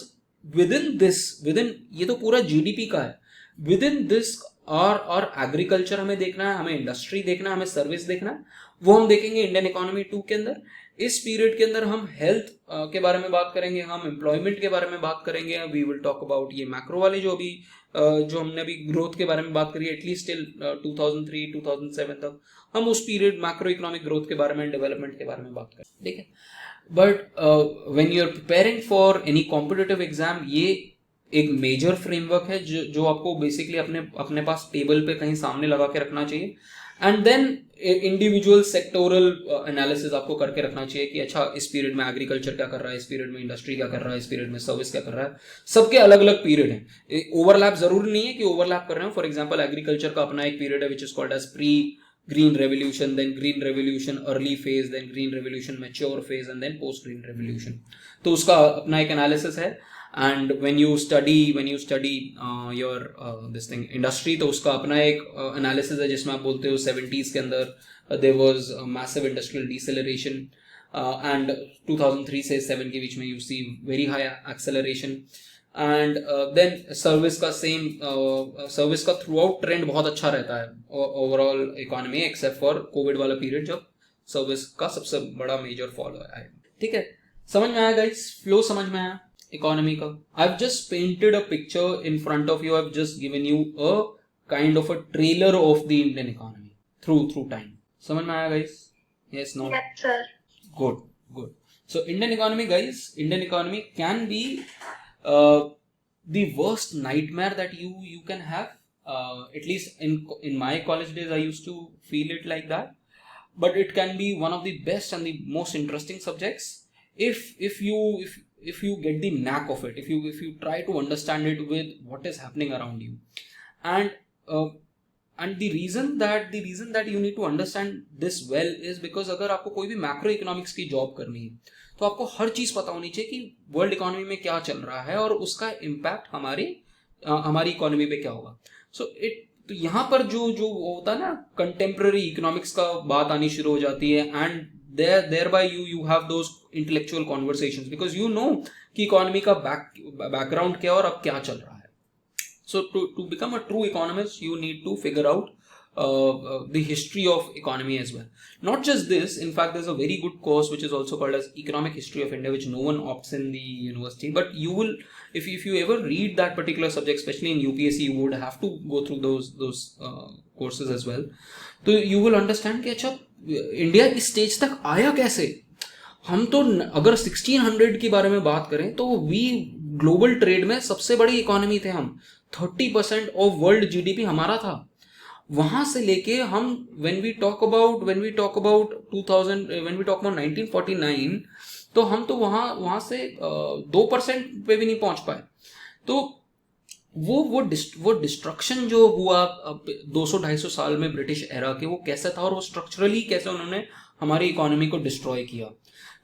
within ये तो पूरा जीडीपी का है, विदिन दिस और एग्रीकल्चर हमें देखना है, हमें इंडस्ट्री देखना है, हमें सर्विस देखना है, वो हम देखेंगे इंडियन इकोनॉमी 2 के अंदर। इस पीरियड के अंदर हम हेल्थ के बारे में बात करेंगे, हम एम्प्लॉयमेंट के बारे में बात करेंगे, वी विल टॉक अबाउट ये मैक्रो वाले जो हमने अभी ग्रोथ के बारे में बात करी, एटलीस्ट टिल 2003-2007 तक हम उस पीरियड मैक्रो इकोनॉमिक ग्रोथ के बारे में, डेवलपमेंट के बारे में बात करें, ठीक है। But when you are preparing for any competitive exam, ये एक मेजर फ्रेमवर्क है जो आपको बेसिकली अपने पास टेबल पे कहीं सामने लगा के रखना चाहिए, and then individual sectoral analysis आपको करके रखना चाहिए कि अच्छा इस पीरियड में एग्रीकल्चर क्या कर रहा है, इस पीरियड में इंडस्ट्री क्या कर रहा है, इस पीरियड में सर्विस क्या कर रहा है। सबके अलग अलग पीरियड हैं, ओवरलैप जरूरी नहीं है कि ओवरलैप कर रहे हो। फॉर एग्जांपल एग्रीकल्चर का अपना एक पीरियड है which is called as pre green revolution, then green revolution early phase, then green revolution mature phase, and then post green revolution. तो उसका अपना एक एनालिसिस है। And when you study your this thing industry, तो उसका अपना एक analysis है जिसमें आप बोलते हो 70s के अंदर there was a massive industrial deceleration, and 2003 से 7 के बीच में you see very high acceleration, and then service का सेम सर्विस का थ्रू आउट ट्रेंड बहुत अच्छा रहता है overall economy, except for Covid वाला पीरियड जब सर्विस का सबसे बड़ा मेजर फॉल आया। ठीक है, समझ में आया गाइस, फ्लो समझ में आया इकोनॉमी का। I've just painted a picture in front of you. I've just given you a kind of a trailer of the Indian economy through time. समझ में आया guys? Yes, no? Yes, sir. Good. So Indian economy guys, Indian economy can be the worst nightmare that you can have. At least in my college days, I used to feel it like that. But it can be one of the best and the most interesting subjects if you get the knack of it, if you try to understand it with what is happening around you, and the reason that you need to understand this well is because अगर आपको कोई भी macro economics की job करनी है तो आपको हर चीज पता होनी चाहिए कि वर्ल्ड इकोनॉमी में क्या चल रहा है और उसका इम्पैक्ट हमारी इकोनॉमी पे क्या होगा। तो यहाँ पर जो होता है ना, कंटेम्प्रेरी इकोनॉमिक्स का बात आनी शुरू हो जाती है, and thereby you have those intellectual conversations because you know कि इकोनॉमी का बैकग्राउंड क्या और अब क्या चल रहा है। So to become a true economist, you need to figure out the history of economy as well. Not just this, in fact, there's a very good course which is also called as Economic History of India, which no one opts in the university. But you will, if you ever read that particular subject, especially in UPSC, you would have to go through those courses as well. तो you will understand कि अच्छा India इस stage तक आया कैसे। हम तो अगर 1600 के बारे में बात करें तो वी ग्लोबल ट्रेड में सबसे बड़ी इकोनॉमी थे हम, 30% ऑफ वर्ल्ड जीडीपी हमारा था। वहां से लेके हम when we talk about 1949, तो हम तो वहां से 2% पे भी नहीं पहुंच पाए। तो वो डिस्ट्रक्शन जो हुआ 200-250 साल में ब्रिटिश एरा के, वो कैसा था और वो स्ट्रक्चरली कैसे उन्होंने हमारी इकोनॉमी को डिस्ट्रॉय किया,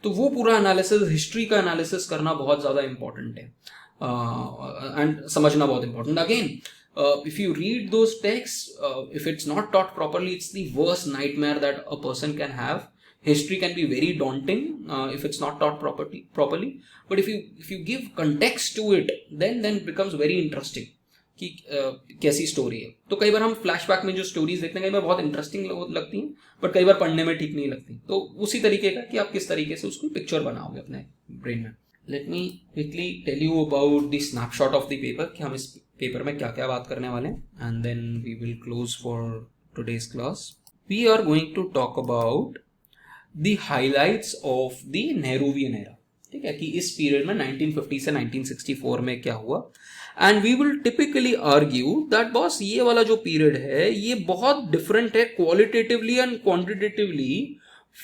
तो वो पूरा एनालिसिस, हिस्ट्री का एनालिसिस करना बहुत ज़्यादा इंपॉर्टेंट है एंड समझना बहुत important. Again if you read those texts, if it's not taught properly, it's the worst nightmare that a person can have. History can be very daunting if it's not taught properly. But if you give context to it, then it becomes very interesting कि कैसी story है। तो कई बार हम flashback में जो stories देखते हैं कई बार बहुत इंटरेस्टिंग लगती हैं, बट कई बार पढ़ने में ठीक नहीं लगती। तो उसी तरीके का कि आप किस तरीके से उसको पिक्चर बनाओगे अपने ब्रेन में। Let me quickly tell you about the snapshot of the paper कि हम इस पेपर में क्या क्या बात करने वाले हैं, and then we will close for today's class. We are going to talk about the highlights of the Nehruvian era. ठीक है, कि इस पीरियड में 1950 से 1964 में क्या हुआ, and we will typically argue that boss ये वाला जो पीरियड है ये बहुत डिफरेंट है qualitatively and quantitatively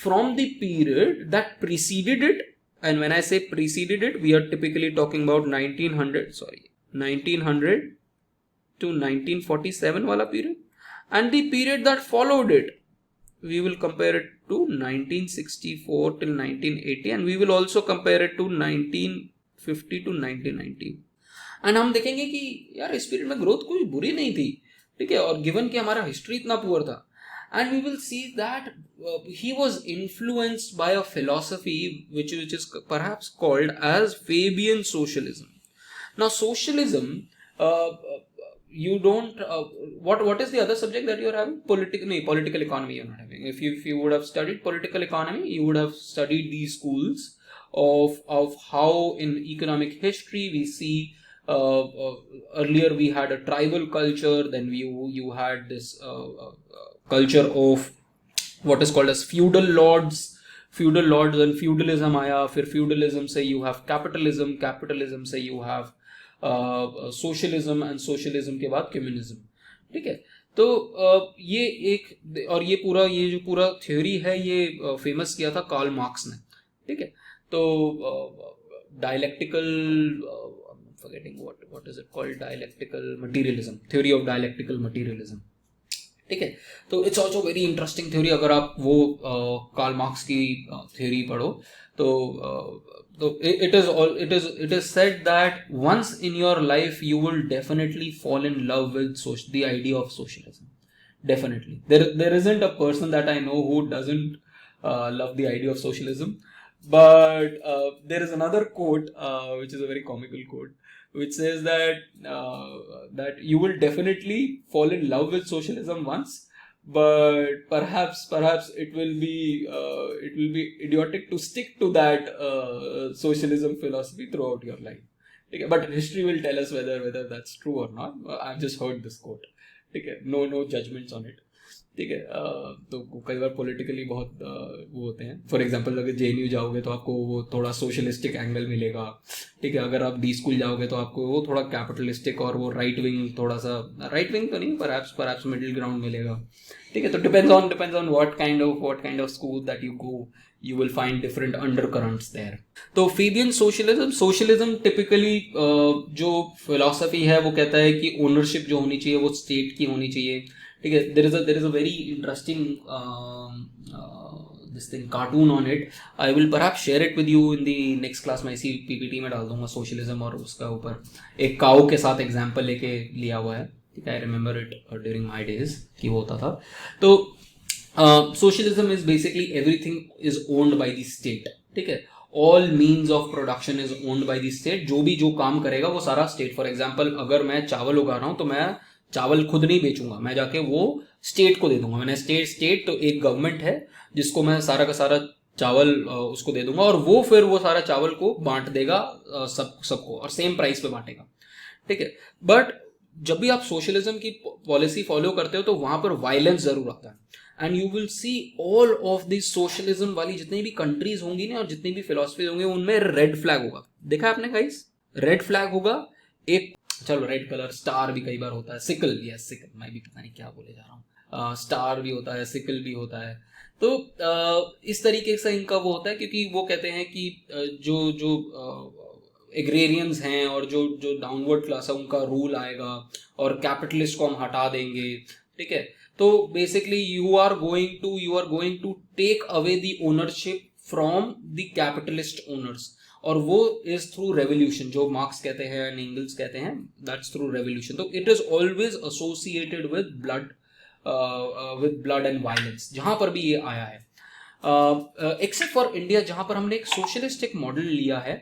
from the period that preceded it. And when I say preceded it, we are typically talking about 1900 to 1947 वाला period, and the period that followed it we will compare it to 1964 till 1980, and we will also compare it to 1950 to 1990। And हम देखेंगे कि यार इस period में growth कोई बुरी नहीं थी, ठीक है, और गिवन कि हमारा हिस्ट्री इतना पुअर था, and we will see that he was influenced by a philosophy which is perhaps called as Fabian socialism. Now socialism, you don't what is the other subject that you're having? Political economy you're not having. If you would have studied political economy, you would have studied these schools of how in economic history we see earlier we had a tribal culture, then you had this culture of what is called as feudal lords and feudalism आया, फिर feudalism से you have capitalism से you have socialism and socialism के बाद communism. ठीक है, तो ये एक और ये जो पूरा थ्योरी है ये फेमस किया था कार्ल मार्क्स ने. ठीक है, तो dialectical forgetting what is it called, dialectical materialism, theory of dialectical materialism. ठीक है, तो it's also very interesting theory. अगर आप वो कार्ल मार्क्स की थ्योरी पढ़ो तो it is said that once in your life you will definitely fall in love with the idea of socialism. Definitely, there isn't a person that I know who doesn't love the idea of socialism. But there is another quote which is a very comical quote, which says that you will definitely fall in love with socialism once, but perhaps it will be idiotic to stick to that socialism philosophy throughout your life. Okay? But history will tell us whether that's true or not. I've just heard this quote. Okay? No judgments on it. ठीक है, तो कई बार politically बहुत वो होते हैं. For example अगर JNU जाओगे तो आपको वो थोड़ा सोशलिस्टिक एंगल मिलेगा. ठीक है, अगर आप डी स्कूल जाओगे तो आपको वो थोड़ा कैपिटलिस्टिक और वो राइट विंग, थोड़ा सा राइट विंग तो नहीं, परहैप्स मिडिल ग्राउंड मिलेगा. ठीक है, तो depends on what kind of school that you go, you will find different undercurrents there. तो Fabian सोशलिज्म टिपिकली जो फिलॉसफी है वो कहता है कि ओनरशिप जो होनी चाहिए वो स्टेट की होनी चाहिए. ठीक है, there is a very interesting this thing cartoon on it. I will perhaps share it with you in the next class. मैं इसी PPT में डाल दूंगा सोशलिज्म, और उसका ऊपर एक काऊ के साथ एग्जाम्पल लेके लिया हुआ है. ठीक है, I remember it during my days कि वो होता था. तो socialism is basically everything is owned by the state. ठीक है, all means of production is owned by the state. जो काम करेगा वो सारा state. For example, अगर मैं चावल उगा रहा हूँ तो मैं चावल खुद नहीं बेचूंगा, मैं जाके वो स्टेट को दे दूंगा. मैंने स्टेट तो एक गवर्नमेंट है जिसको मैं सारा का सारा चावल उसको दे दूंगा, और वो फिर वो सारा चावल को बांट देगा सबको, और सेम प्राइस पे बांटेगा. ठीक है, बट जब भी आप सोशलिज्म की पॉलिसी फॉलो करते हो तो वहां पर वायलेंस जरूर आता है. And you will see all of this socialism वाली जितनी भी कंट्रीज होंगी ना, और जितनी भी फिलोसफी होंगे, उनमें रेड फ्लैग होगा. देखा आपने गाइस, रेड फ्लैग होगा. एक चलो रेड कलर स्टार भी कई बार होता है, सिकल, यस सिकल, मैं भी पता नहीं क्या बोले जा रहा हूँ, स्टार भी होता है, सिकल भी होता है. तो इस तरीके से इनका वो होता है, क्योंकि वो कहते हैं कि जो एग्रेरियंस हैं और जो डाउनवर्ड क्लास है उनका रूल आएगा और कैपिटलिस्ट को हम हटा देंगे. ठीक है, तो basically you are going to take away the ownership from the capitalist owners, और वो इज थ्रू रेवोल्यूशन, जो मार्क्स कहते हैं एंड एंगल्स कहते हैं, दैट्स थ्रू रेवोल्यूशन. तो it is always associated with blood and violence, जहां पर भी ये आया है, एक्सेप्ट फॉर इंडिया जहां पर हमने एक सोशलिस्टिक मॉडल लिया है.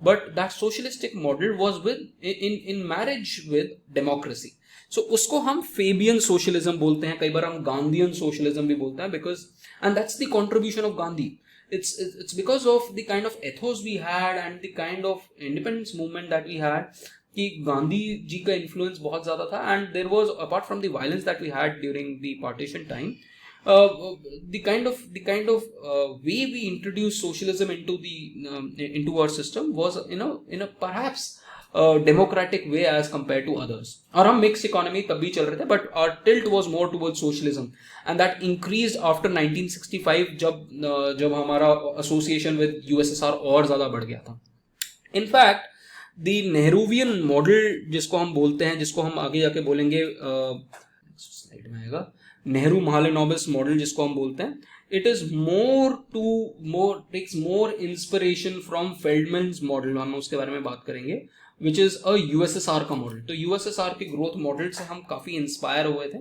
But that socialistic model was with in marriage with democracy. So उसको हम फेबियन सोशलिज्म बोलते हैं, कई बार हम गांधीयन सोशलिज्म भी बोलते हैं, because and that's the contribution of Gandhi. It's because of the kind of ethos we had and the kind of independence movement that we had, कि गांधी जी का इन्फ्लुएंस बहुत ज़्यादा था. And there was, apart from the violence that we had during the partition time, the kind of way we introduced socialism into our system was in a perhaps democratic way as compared to others. और हम mix economy तब भी चल रहे थे, but our tilt was more towards socialism, and that increased after 1965 जब हमारा association with USSR और ज़्यादा बढ़ गया था. In fact, the Nehruvian model जिसको हम बोलते हैं, जिसको हम आगे जाके बोलेंगे, स्लाइड में आएगा, नेहरू महालनोबिस मॉडल जिसको हम बोलते हैं, it is takes more inspiration from Feldman's model, हम उसके बारे में बात करेंगे, विच इज अ यूएसएसआर का मॉडल. तो यूएसएसआर के ग्रोथ मॉडल से हम काफी इंस्पायर हुए थे,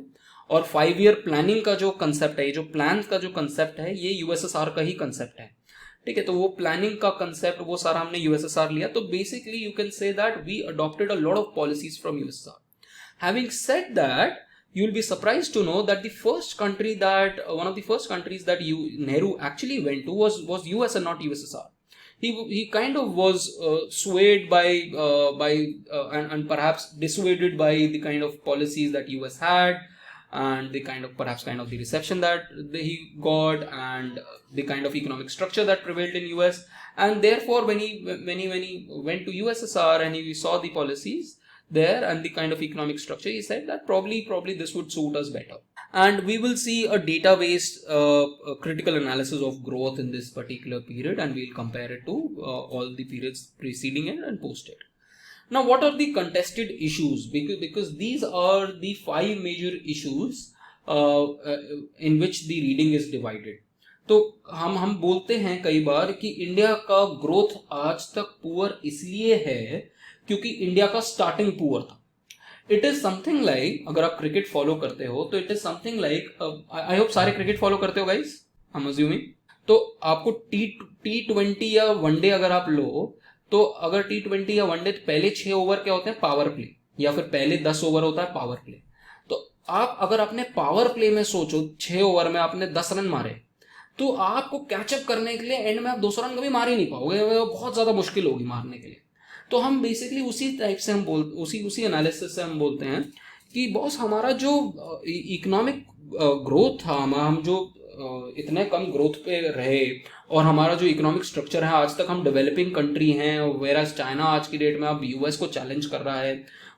और 5 ईयर प्लानिंग का जो कंसेप्ट है, जो प्लान का जो कंसेप्ट है, ये यूएसएसआर का ही कंसेप्ट है. ठीक है, तो वो प्लानिंग का कंसेप्ट वो सारा हमने यूएसएसआर लिया. तो basically you can say that we adopted a lot of policies from USSR. Having said that, you'll be surprised to know that one of the first countries that Nehru actually went to was US and not USSR. He kind of was swayed and perhaps dissuaded by the kind of policies that US had, and the kind of the reception that he got, and the kind of economic structure that prevailed in US. And therefore, when he went to USSR and he saw the policies there and the kind of economic structure, he said that probably this would suit us better. And we will see a data-based critical analysis of growth in this particular period, and we'll compare it to all the periods preceding it and post it. Now, what are the contested issues? Because these are the 5 major issues in which the reading is divided. तो हम बोलते हैं कई बार कि India का growth आज तक poor इसलिए है क्योंकि इंडिया का स्टार्टिंग पुअर था. इट इज समथिंग लाइक, अगर आप क्रिकेट फॉलो करते हो तो it is something like, I hope सारे क्रिकेट फॉलो करते हो गाइस, आई एम अज्यूमिंग. तो आपको टी20 या वनडे अगर आप लो, तो अगर टी20 या वनडे पहले 6 ओवर क्या होते हैं, पावर प्ले, या फिर पहले 10 ओवर होता है पावर प्ले. तो आप अगर अपने पावर प्ले में सोचो 6 ओवर में आपने 10 रन मारे, तो आपको कैचअप करने के लिए एंड में आप 200 रन कभी मार ही नहीं पाओगे, बहुत ज्यादा मुश्किल होगी मारने के लिए. तो हम बेसिकली उसी टाइप से उसी एनालिसिस से हम बोलते हैं कि बॉस हमारा जो इकोनॉमिक ग्रोथ था, हम जो इतने कम ग्रोथ पे रहे, और हमारा जो इकोनॉमिक स्ट्रक्चर है, आज तक हम डेवलपिंग कंट्री हैं, वेराज चाइना आज की डेट में अब यूएस को चैलेंज कर रहा है,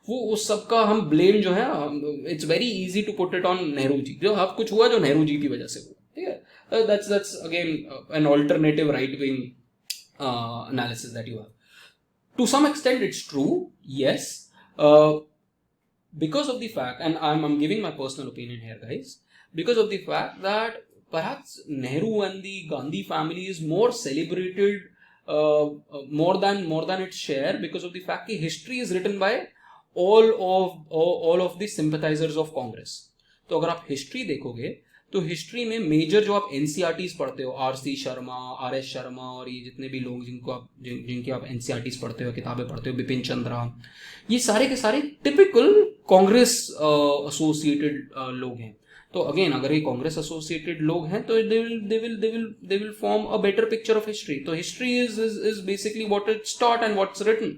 वो उस सब का हम ब्लेम जो है, it's very easy to put it on Nehru ji. जो अब कुछ हुआ जो नेहरू जी की वजह से हुआ, ठीक है. That's again an alternative right wing analysis that you have. To some extent it's true, yes, because of the fact, and I'm giving my personal opinion here guys, because of the fact that perhaps Nehru and the Gandhi family is more celebrated more than its share, because of the fact that history is written by all of the sympathizers of Congress. तो अगर आप history देखोगे तो history में major जो आप NCERTs पढ़ते हो, आर.सी. शर्मा, आर.एस. शर्मा और ये जितने भी लोग जिनकी आप एनसीईआरटीज पढ़ते हो, किताबें पढ़ते हो, बिपिन चंद्रा, ये सारे के सारे टिपिकल कांग्रेस एसोसिएटेड लोग हैं. तो अगेन अगर ये कांग्रेस एसोसिएटेड लोग हैं तो they will form a better picture of history. तो history is basically what it's taught and what's written.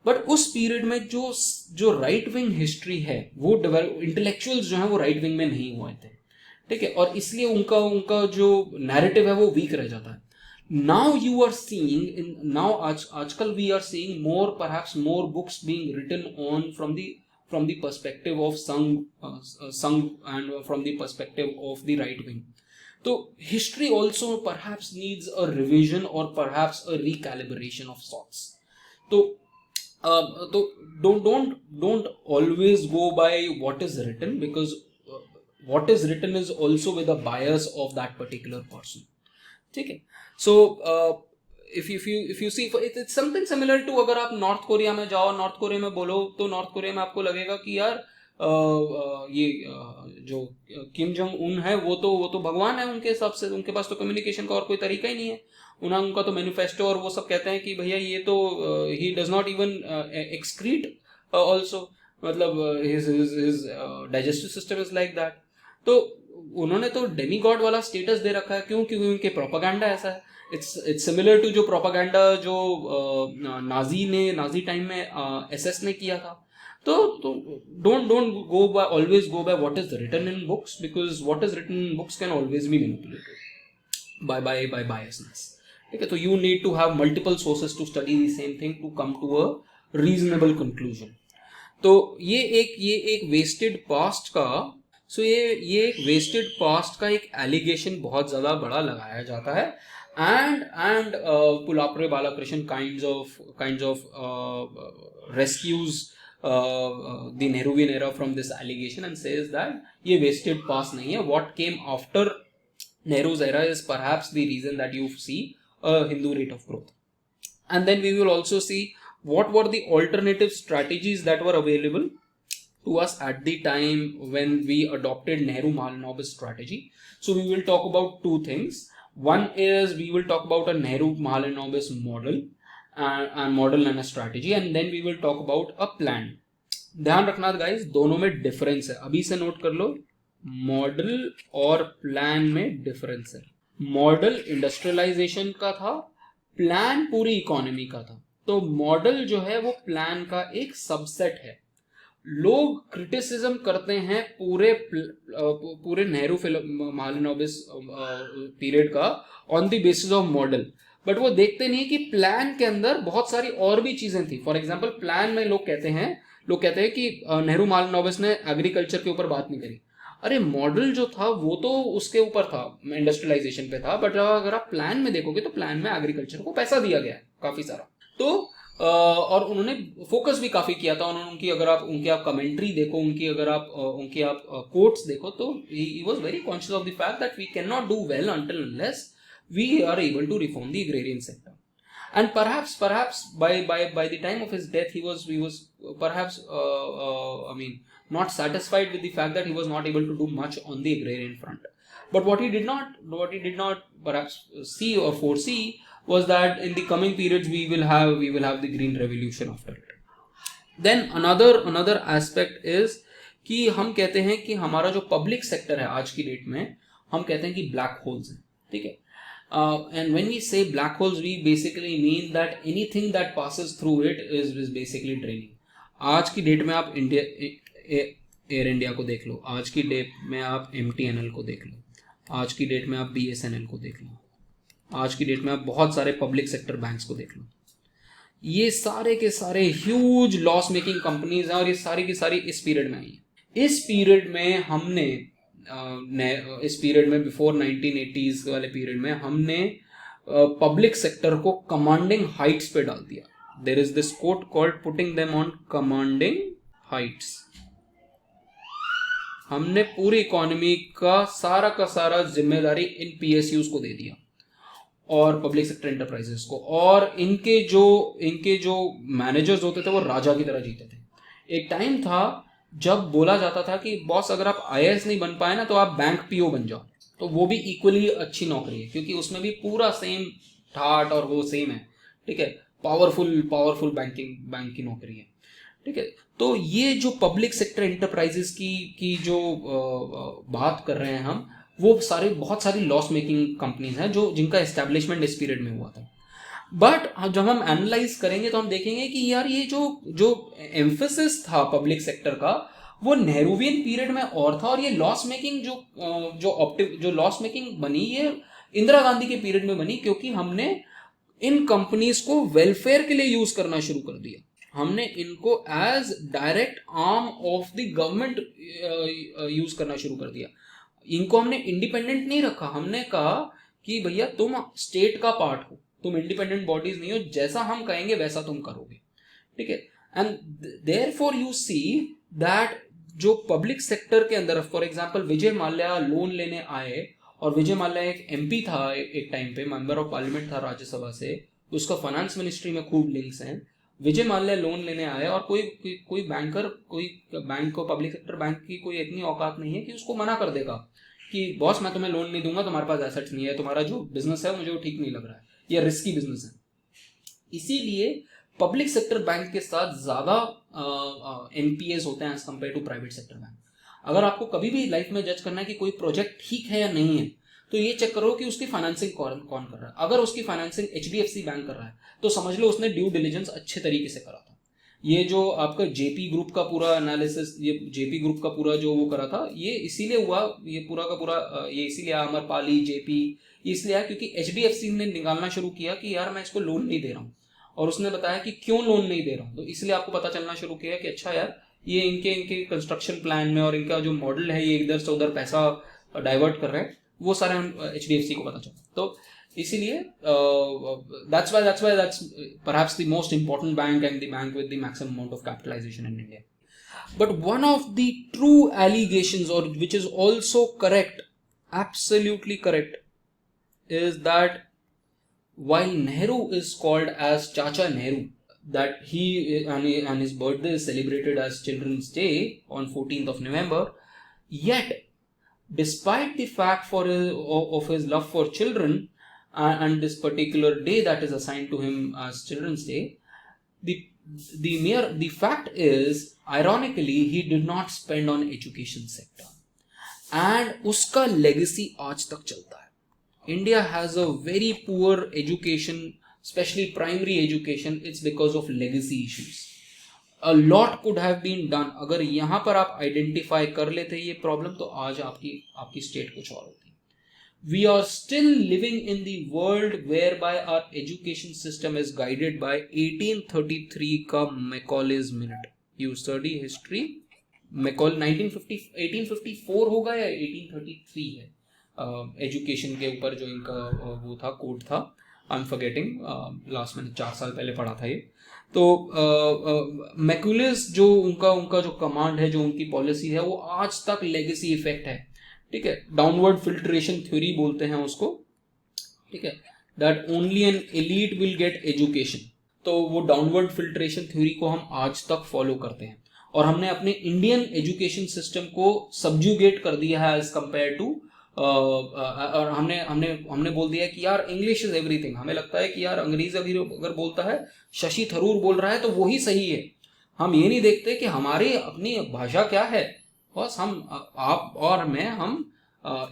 But उस पीरियड में जो राइट विंग हिस्ट्री है, वो इंटेलेक्चुअल्स जो है वो राइट विंग में नहीं हुए थे, ठीक है, और इसलिए उनका जो नैरेटिव है वो वीक रह जाता है. नाउ यू आर सीइंग आजकल we are seeing more books being written on from the perspective of Sangh and from the perspective of the right wing. तो history also perhaps needs a revision और perhaps a recalibration of sorts. तो don't always go by what is written, because what is written is also with the bias of that particular person. Okay, so if you see, it's something similar to अगर आप north Korea में जाओ, north Korea में बोलो, तो north Korea में आपको लगेगा कि यार ये जो किम जोंग उन है वो तो भगवान है उनके हिसाब से, उनके पास तो कम्युनिकेशन का और कोई तरीका ही नहीं है. उनका तो मैनिफेस्टो और वो सब कहते हैं कि भैया ये तो he does not even excrete also, मतलब his digestive system is like that. तो उन्होंने तो डेमी गॉड वाला स्टेटस दे रखा है. क्यों? क्योंकि उनके प्रोपागेंडा ऐसा है. इट्स सिमिलर टू जो प्रोपागेंडा जो नाजी टाइम में एसएस ने किया था. तो don't always go by what is written in books, because what is written in books can always be manipulated by biasness. ठीक है, तो you need to have multiple sources to study the same thing to come to a reasonable conclusion. तो ये एक wasted past का ये एक wasted past का एक एलिगेशन बहुत ज्यादा बड़ा लगाया जाता है. and Pulapre Balakrishnan kinds of rescues the Nehruvian era from this allegation and says that ये wasted past नहीं है. What came after Nehru's era is perhaps the reason that you see a Hindu rate of growth. And then we will also see what were the alternative strategies that were available to us at the time when we adopted Nehru-Mahalanobis strategy. So we will talk about two things. One is we will talk about a Nehru Mahalanobis model and a strategy, and then we will talk about a plan. ध्यान रखना guys, दोनों में difference है, अभी से note कर लो, model और plan में डिफरेंस है. मॉडल इंडस्ट्रियलाइजेशन का था, प्लान पूरी इकोनॉमी का था. तो मॉडल जो है वो प्लान का एक सबसेट है. लोग क्रिटिसिज्म करते हैं पूरे नेहरू महालनोबिस पीरियड का on the basis of model, but वो देखते नहीं कि प्लान के अंदर बहुत सारी और भी चीजें थी. फॉर एग्जांपल प्लान में लोग कहते हैं कि नेहरू महालनोबिस ने एग्रीकल्चर के ऊपर बात नहीं करी. अरे मॉडल जो था वो तो उसके ऊपर था, इंडस्ट्रियलाइजेशन पे था, बट अगर आप प्लान में देखोगे तो प्लान में एग्रीकल्चर को पैसा दिया गया है काफी सारा. तो और उन्होंने फोकस भी काफी किया था. उन्होंने अगर आप उनकी कमेंट्री देखो, उनकी आप कोट्स देखो, तो he was very conscious of the fact that we can not do well until unless we are able to reform the agrarian sector. And perhaps by the time of his death he was perhaps not satisfied with the fact that he was not able to do much on the agrarian front. But what he did not perhaps see or foresee was that in the coming periods we will have the green revolution after it. Then another aspect is कि हम कहते हैं कि हमारा जो public sector है आज की डेट में, हम कहते हैं कि ब्लैक होल्स है. ठीक है. And when we say black holes, we basically mean that anything that passes through it is basically draining. आज की डेट में आप एयर इंडिया को देख लो, आज की डेट में आप MTNL को देख लो, आज की डेट में आप BSNL को देख लो, आज की डेट में आप बहुत सारे पब्लिक सेक्टर बैंक्स को देख लो. ये सारे के सारे ह्यूज लॉस मेकिंग कंपनीज हैं और ये सारी की सारी इस पीरियड में आई है. इस पीरियड में हमने बिफोर 1980s वाले पीरियड में हमने पब्लिक सेक्टर को कमांडिंग हाइट्स पे डाल दिया. There is this quote called putting them on commanding heights. हमने पूरी इकोनॉमी का सारा जिम्मेदारी इन PSUs को दे दिया और पब्लिक सेक्टर एंटरप्राइजेस को, और इनके जो मैनेजर्स होते थे वो राजा की तरह जीते थे. एक टाइम था जब बोला जाता था कि बॉस अगर आप IAS नहीं बन पाए ना तो आप बैंक PO बन जाओ, तो वो भी इक्वली अच्छी नौकरी है क्योंकि उसमें भी पूरा सेम ठाट और वो सेम है. ठीक है. पावरफुल बैंक की नौकरी है. ठीक है. तो ये जो पब्लिक सेक्टर एंटरप्राइजेस की जो बात कर रहे हैं हम, वो बहुत सारी लॉस मेकिंग कंपनीज हैं जिनका एस्टेब्लिशमेंट इस पीरियड में हुआ था. बट जब हम एनालाइज करेंगे तो हम देखेंगे कि यार ये जो एम्फेसिस था पब्लिक सेक्टर का वो नेहरूवियन पीरियड में और था, और ये लॉस मेकिंग जो लॉस मेकिंग बनी ये इंदिरा गांधी के पीरियड में बनी, क्योंकि हमने इन कंपनीज को वेलफेयर के लिए यूज करना शुरू कर दिया. हमने इनको as direct arm of the government use करना शुरू कर दिया. इनको हमने इंडिपेंडेंट नहीं रखा. हमने कहा कि भैया तुम स्टेट का पार्ट हो, तुम इंडिपेंडेंट बॉडीज नहीं हो, जैसा हम कहेंगे वैसा तुम करोगे. ठीक है. And therefore you see that जो पब्लिक सेक्टर के अंदर, for example Vijay Mallya loan लेने आए, और विजय माल्या एक MP था, एक टाइम पे मेंबर ऑफ पार्लियामेंट था राज्यसभा से, उसका फाइनेंस मिनिस्ट्री में खूब लिंक्स हैं. विजय माल्या लोन लेने आए और कोई बैंकर, कोई बैंक को, पब्लिक सेक्टर बैंक की कोई इतनी औकात नहीं है कि उसको मना कर देगा कि बॉस मैं तुम्हें लोन नहीं दूंगा, तुम्हारे पास एसेट्स नहीं है, तुम्हारा जो बिजनेस है मुझे वो ठीक नहीं लग रहा है, ये रिस्की बिजनेस है. इसीलिए पब्लिक सेक्टर बैंक के साथ ज्यादा NPAs होते हैं as compare to private sector bank. अगर आपको कभी भी लाइफ में जज करना है कि कोई प्रोजेक्ट ठीक है या नहीं है, तो ये चेक करो कि उसकी फाइनेंसिंग कौन कर रहा है. अगर उसकी फाइनेंसिंग HDFC बैंक कर रहा है तो समझ लो उसने ड्यू डिलिजेंस अच्छे तरीके से करा था. ये जो आपका JP ग्रुप का पूरा एनालिसिस, ये JP ग्रुप का पूरा जो वो करा था, ये इसीलिए हुआ, ये पूरा का पूरा ये इसीलिए अमरपाली JP इसलिए आया क्योंकि HDFC ने निकालना शुरू किया कि यार मैं इसको लोन नहीं दे रहा हूँ, और उसने बताया कि क्यों लोन नहीं दे रहा हूँ. तो इसलिए आपको पता चलना शुरू किया कि अच्छा यार ये इनके कंस्ट्रक्शन प्लान में और इनका जो मॉडल है ये इधर से उधर पैसा डाइवर्ट कर रहे हैं, वो सारे HDFC को पता चला. तो इसीलिए that's why that's perhaps the most important bank and the bank with the maximum amount of capitalization in India. But one of the true allegations, or which is also correct, absolutely correct, is that while Nehru is called as Chacha Nehru, that he and his birthday is celebrated as Children's Day on 14th of November, yet despite the fact of his love for children, and this particular day that is assigned to him as Children's Day, the fact is, ironically, he did not spend on education sector, and उसका legacy आज तक चलता है. India has a very poor education, especially primary education. It's because of legacy issues. A lot could have been done. अगर यहाँ पर आप identify कर लेते ये problem, तो आज आपकी state कुछ और होती. We are still living in the world whereby our education system is guided by 1833 का Macaulay's Minute. You study history, Macaulay 1854 होगा या 1833 है. एजुकेशन के ऊपर जो इनका वो था, कोड था, आई एम फॉरगेटिंग, लास्ट मैंने 4 साल पहले पढ़ा था ये. तो मैकुलेस जो उनका जो कमांड है, जो उनकी पॉलिसी है, वो आज तक लेगेसी इफेक्ट है. ठीक है, डाउनवर्ड फिल्ट्रेशन थ्योरी बोलते हैं उसको. ठीक है, that only an elite will get education. तो वो डाउनवर्ड फिल्ट्रेशन थ्योरी को हम आज तक फॉलो करते हैं, और हमने अपने इंडियन एजुकेशन सिस्टम को सब्जुगेट कर दिया है एज कंपेयर टू, और हमने बोल दिया कि यार इंग्लिश इज एवरीथिंग. हमें लगता है कि यार अंग्रेजी अगर बोलता है, शशि थरूर बोल रहा है, तो वही सही है. हम ये नहीं देखते कि हमारी अपनी भाषा क्या है. बस आप और मैं, हम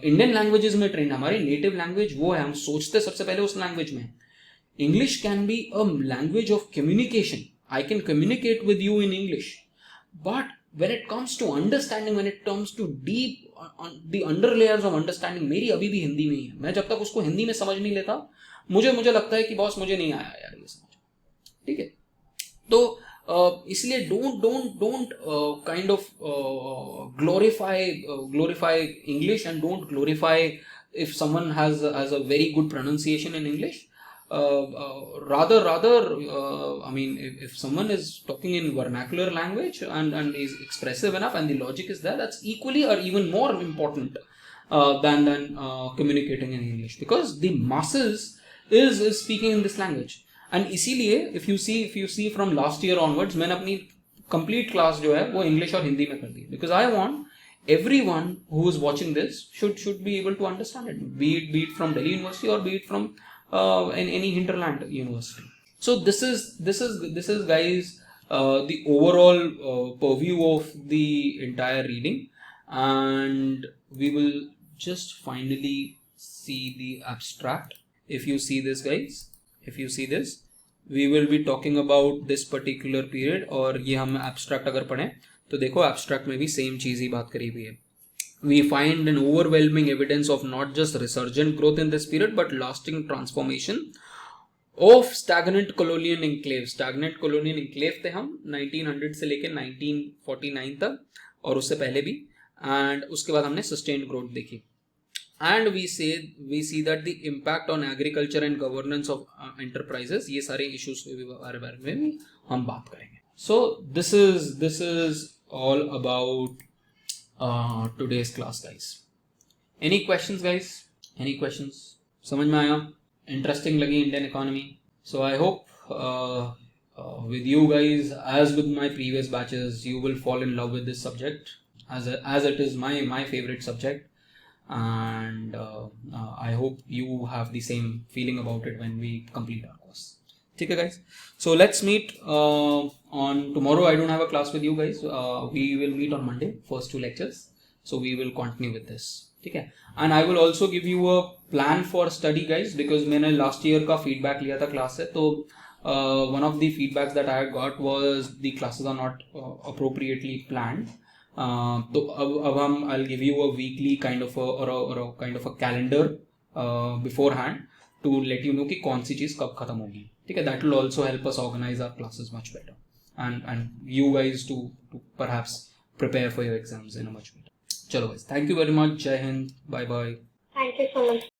इंडियन लैंग्वेजेस में ट्रेंड, हमारी नेटिव लैंग्वेज वो है, हम सोचते सबसे पहले उस लैंग्वेज में. English can be a language of communication. I can communicate with you in English, but when it comes to understanding, when it comes to deep the under layers of understanding, मेरी अभी भी हिंदी में ही है. मैं जब तक उसको हिंदी में समझ नहीं लेता, मुझे लगता है कि बॉस मुझे नहीं आया यार ये समझ. ठीक है, तो इसलिए don't kind of glorify English, and don't glorify if someone has a very good pronunciation in English. Rather, I mean, if someone is talking in vernacular language and is expressive enough, and the logic is there, that's equally or even more important than communicating in English, because the masses is speaking in this language. And इसीलिए if you see from last year onwards, मैंने अपनी complete class जो है वो English और हिंदी में कर दी, because I want everyone who is watching this should be able to understand it, be it from Delhi University or be it from in any hinterland university. So this is guys the overall purview of the entire reading, and we will just finally see the abstract. If you see this guys, if you see this, we will be talking about this particular period. और ये हम abstract अगर पढ़ें तो देखो abstract में भी same चीज़ ही बात करी हुई है. We find an overwhelming evidence of not just resurgent growth in this period, but lasting transformation of stagnant colonial enclave. Stagnant colonial enclave थे हम 1900 से लेकर 1949 तक, और उससे पहले भी, and उसके बाद हमने sustained growth देखी. And we see that the impact on agriculture and governance of enterprises, ये सारे issues के बारे में भी हम बात करेंगे. So this is all about today's class guys. Any questions guys? Any questions? समझ में आया? Interesting लगी Indian economy? So I hope with you guys, as with my previous batches, you will fall in love with this subject as it is my favorite subject, and I hope you have the same feeling about it when we complete our course. ठीक है guys, so let's meet on tomorrow. I don't have a class with you guys. We will meet on Monday, first 2 lectures, so we will continue with this. ठीक है, and I will also give you a plan for study guys, because मैंने last year का feedback लिया था class से. तो one of the feedbacks that I got was the classes are not appropriately planned. तो अब हम I'll give you a weekly kind of a calendar beforehand to let you know कि कौन सी चीज़ कब खत्म होगी. ठीक है, that will also help us organize our classes much better, and you guys to perhaps prepare for your exams in a much better. चलो guys, thank you very much. Jai Hind, bye bye. Thank you so much.